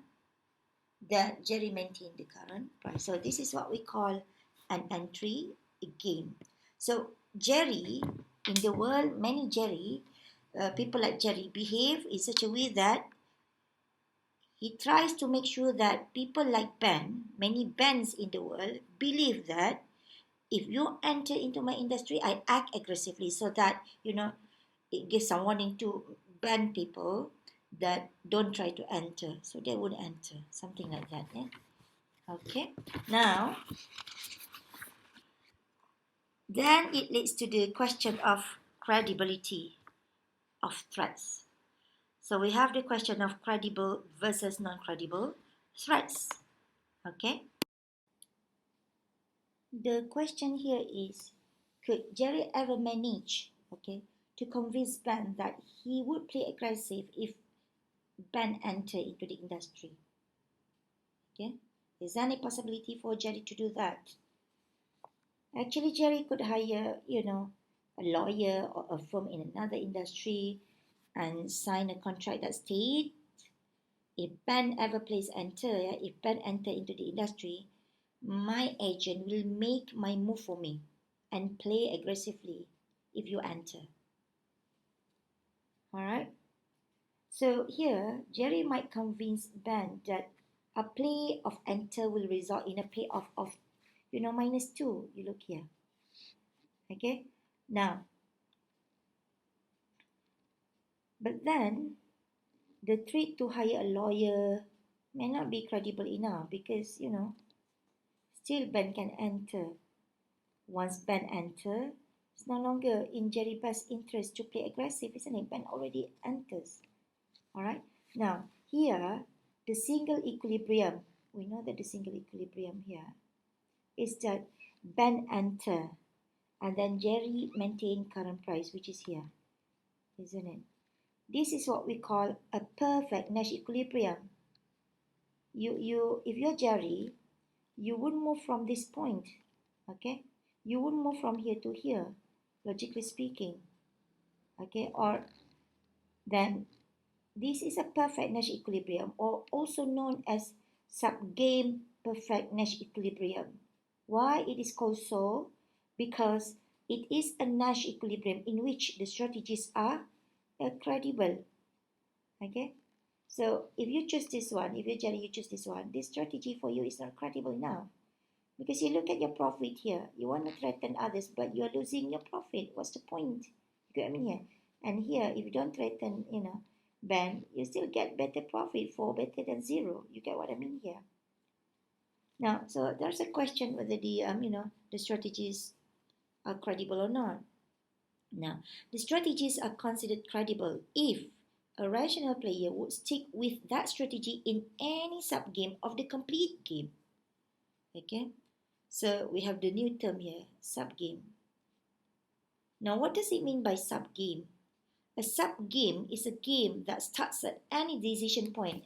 then Jerry maintain the current price. So this is what we call an entry game. So Jerry, in the world, many Jerry, people like Jerry behave in such a way that he tries to make sure that people like Ben, many Bens in the world, believe that if you enter into my industry, I act aggressively so that, it gives some warning to ban people that don't try to enter. So they would enter, something like that. Yeah. Okay. Now, then it leads to the question of credibility of threats. So we have the question of credible versus non-credible threats. Okay. The question here is, could Jerry ever manage, to convince Ben that he would play aggressive if Ben enter into the industry? Okay, is there any possibility for Jerry to do that? Actually, Jerry could hire, a lawyer or a firm in another industry and sign a contract that states if Ben ever plays enter, if Ben enter into the industry, my agent will make my move for me and play aggressively if you enter. All right. So here, Jerry might convince Ben that a play of enter will result in a payoff of, -2. You look here. Okay. Now, but then the threat to hire a lawyer may not be credible enough because, still Ben can enter. Once Ben enter, it's no longer in Jerry's best interest to play aggressive, isn't it? Ben already enters. All right. Now, here, the single equilibrium, we know that the single equilibrium here is that Ben enter and then Jerry maintain current price, which is here, isn't it? This is what we call a perfect Nash equilibrium. If you're Jerry, you wouldn't move from this point, okay? You wouldn't move from here to here, logically speaking, okay? Or then this is a perfect Nash equilibrium, or also known as subgame perfect Nash equilibrium. Why it is called so? Because it is a Nash equilibrium in which the strategies are credible. Okay, so if you choose this one, if you're Jerry, you choose this one, this strategy for you is not credible now. Because you look at your profit here, you want to threaten others, but you're losing your profit. What's the point? You get what I mean here? And here, if you don't threaten, Ben, you still get better profit for better than zero. You get what I mean here? Now, so there's a question whether the strategies are credible or not. Now, the strategies are considered credible if a rational player would stick with that strategy in any subgame of the complete game. Okay, so we have the new term here, subgame. Now, what does it mean by subgame? A subgame is a game that starts at any decision point,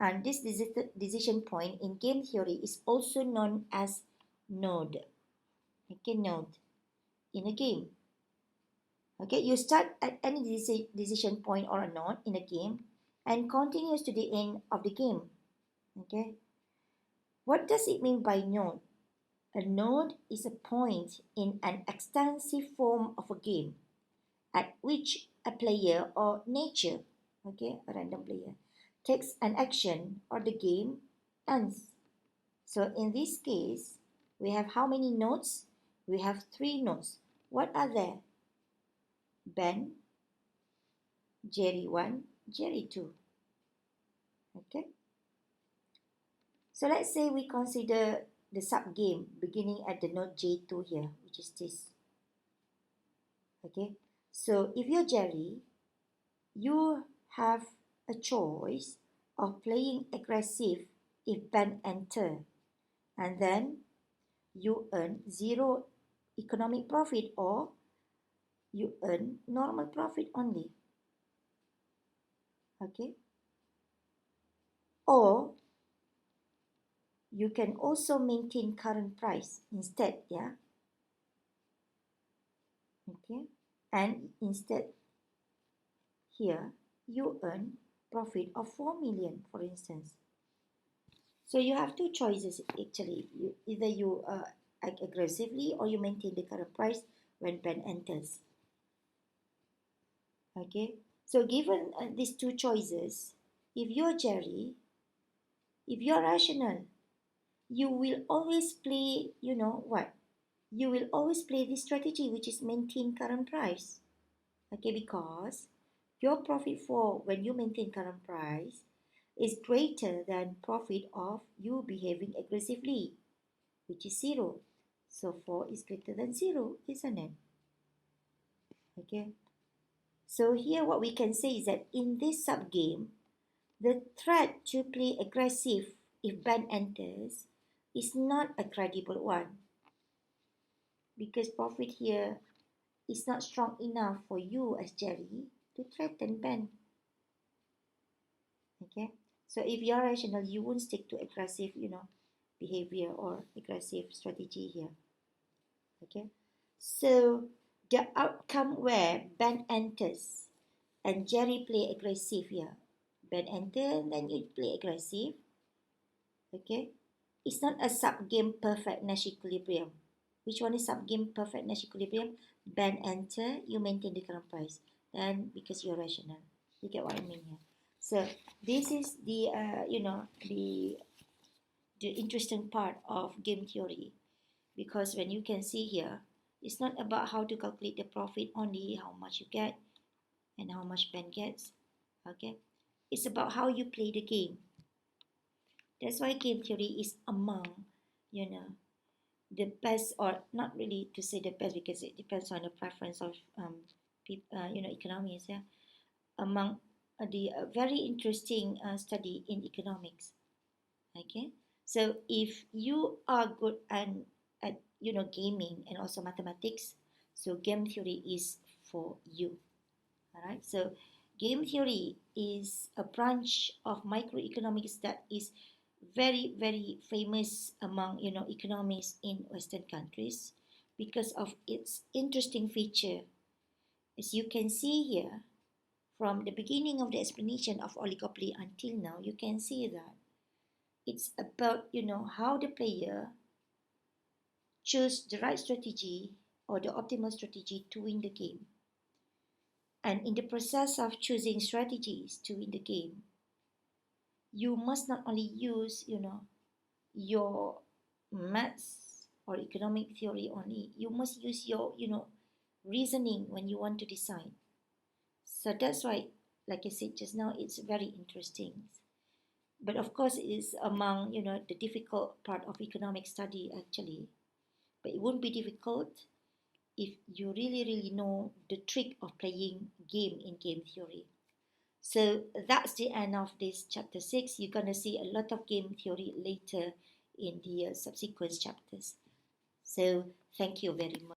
And this decision point in game theory is also known as node. Okay, node in a game. Okay, you start at any decision point or a node in a game and continues to the end of the game. Okay, what does it mean by node? A node is a point in an extensive form of a game at which a player or nature, a random player, takes an action or the game ends. So in this case, we have how many nodes? We have 3 nodes. What are they? Ben, Jerry 1, Jerry 2. Okay. So let's say we consider the sub-game beginning at the node J2 here, which is this. Okay. So if you're Jerry, you have a choice of playing aggressive if Ben enter, and then you earn 0 economic profit, or you earn normal profit only. Okay. Or you can also maintain current price instead, yeah. Okay. And instead here you earn profit of 4 million, for instance. So you have two choices actually. Either you act aggressively, or you maintain the current price when Ben enters. Okay. So given these two choices, if you're Jerry, if you're rational, you will always play, you know what? You will always play this strategy, which is maintain current price. Okay, because your profit for when you maintain current price is greater than profit of you behaving aggressively, which is 0. So 4 is greater than 0, isn't it? Okay. So here what we can say is that in this sub-game, the threat to play aggressive if Ben enters is not a credible one, because profit here is not strong enough for you as Jerry to threaten Ben. Okay. So if you're rational, you won't stick to aggressive, behavior or aggressive strategy here. Okay. So the outcome where Ben enters and Jerry play aggressive here. Ben enter, then you play aggressive. Okay. It's not a sub-game perfect Nash equilibrium. Which one is sub-game perfect Nash equilibrium? Ben enter, you maintain the current price. Then because you're rational. You get what I mean here. So this is the the interesting part of game theory, because when you can see here, it's not about how to calculate the profit only, how much you get and how much Ben gets. Okay, it's about how you play the game. That's why game theory is among the best, or not really to say the best, because it depends on the preference of economists, yeah, among the very interesting study in economics. Okay, so if you are good at gaming and also mathematics, so game theory is for you. All right, so game theory is a branch of microeconomics that is very very famous among economists in Western countries because of its interesting feature. As you can see here, from the beginning of the explanation of oligopoly until now, you can see that it's about how the player choose the right strategy or the optimal strategy to win the game. And in the process of choosing strategies to win the game, you must not only use your maths or economic theory only. You must use your reasoning when you want to decide. So that's why, like I said just now, it's very interesting. But of course, it is among the difficult part of economic study actually. But it won't be difficult if you really really know the trick of playing game in game theory. So that's the end of this chapter 6. You're gonna see a lot of game theory later in the subsequent chapters. So thank you very much.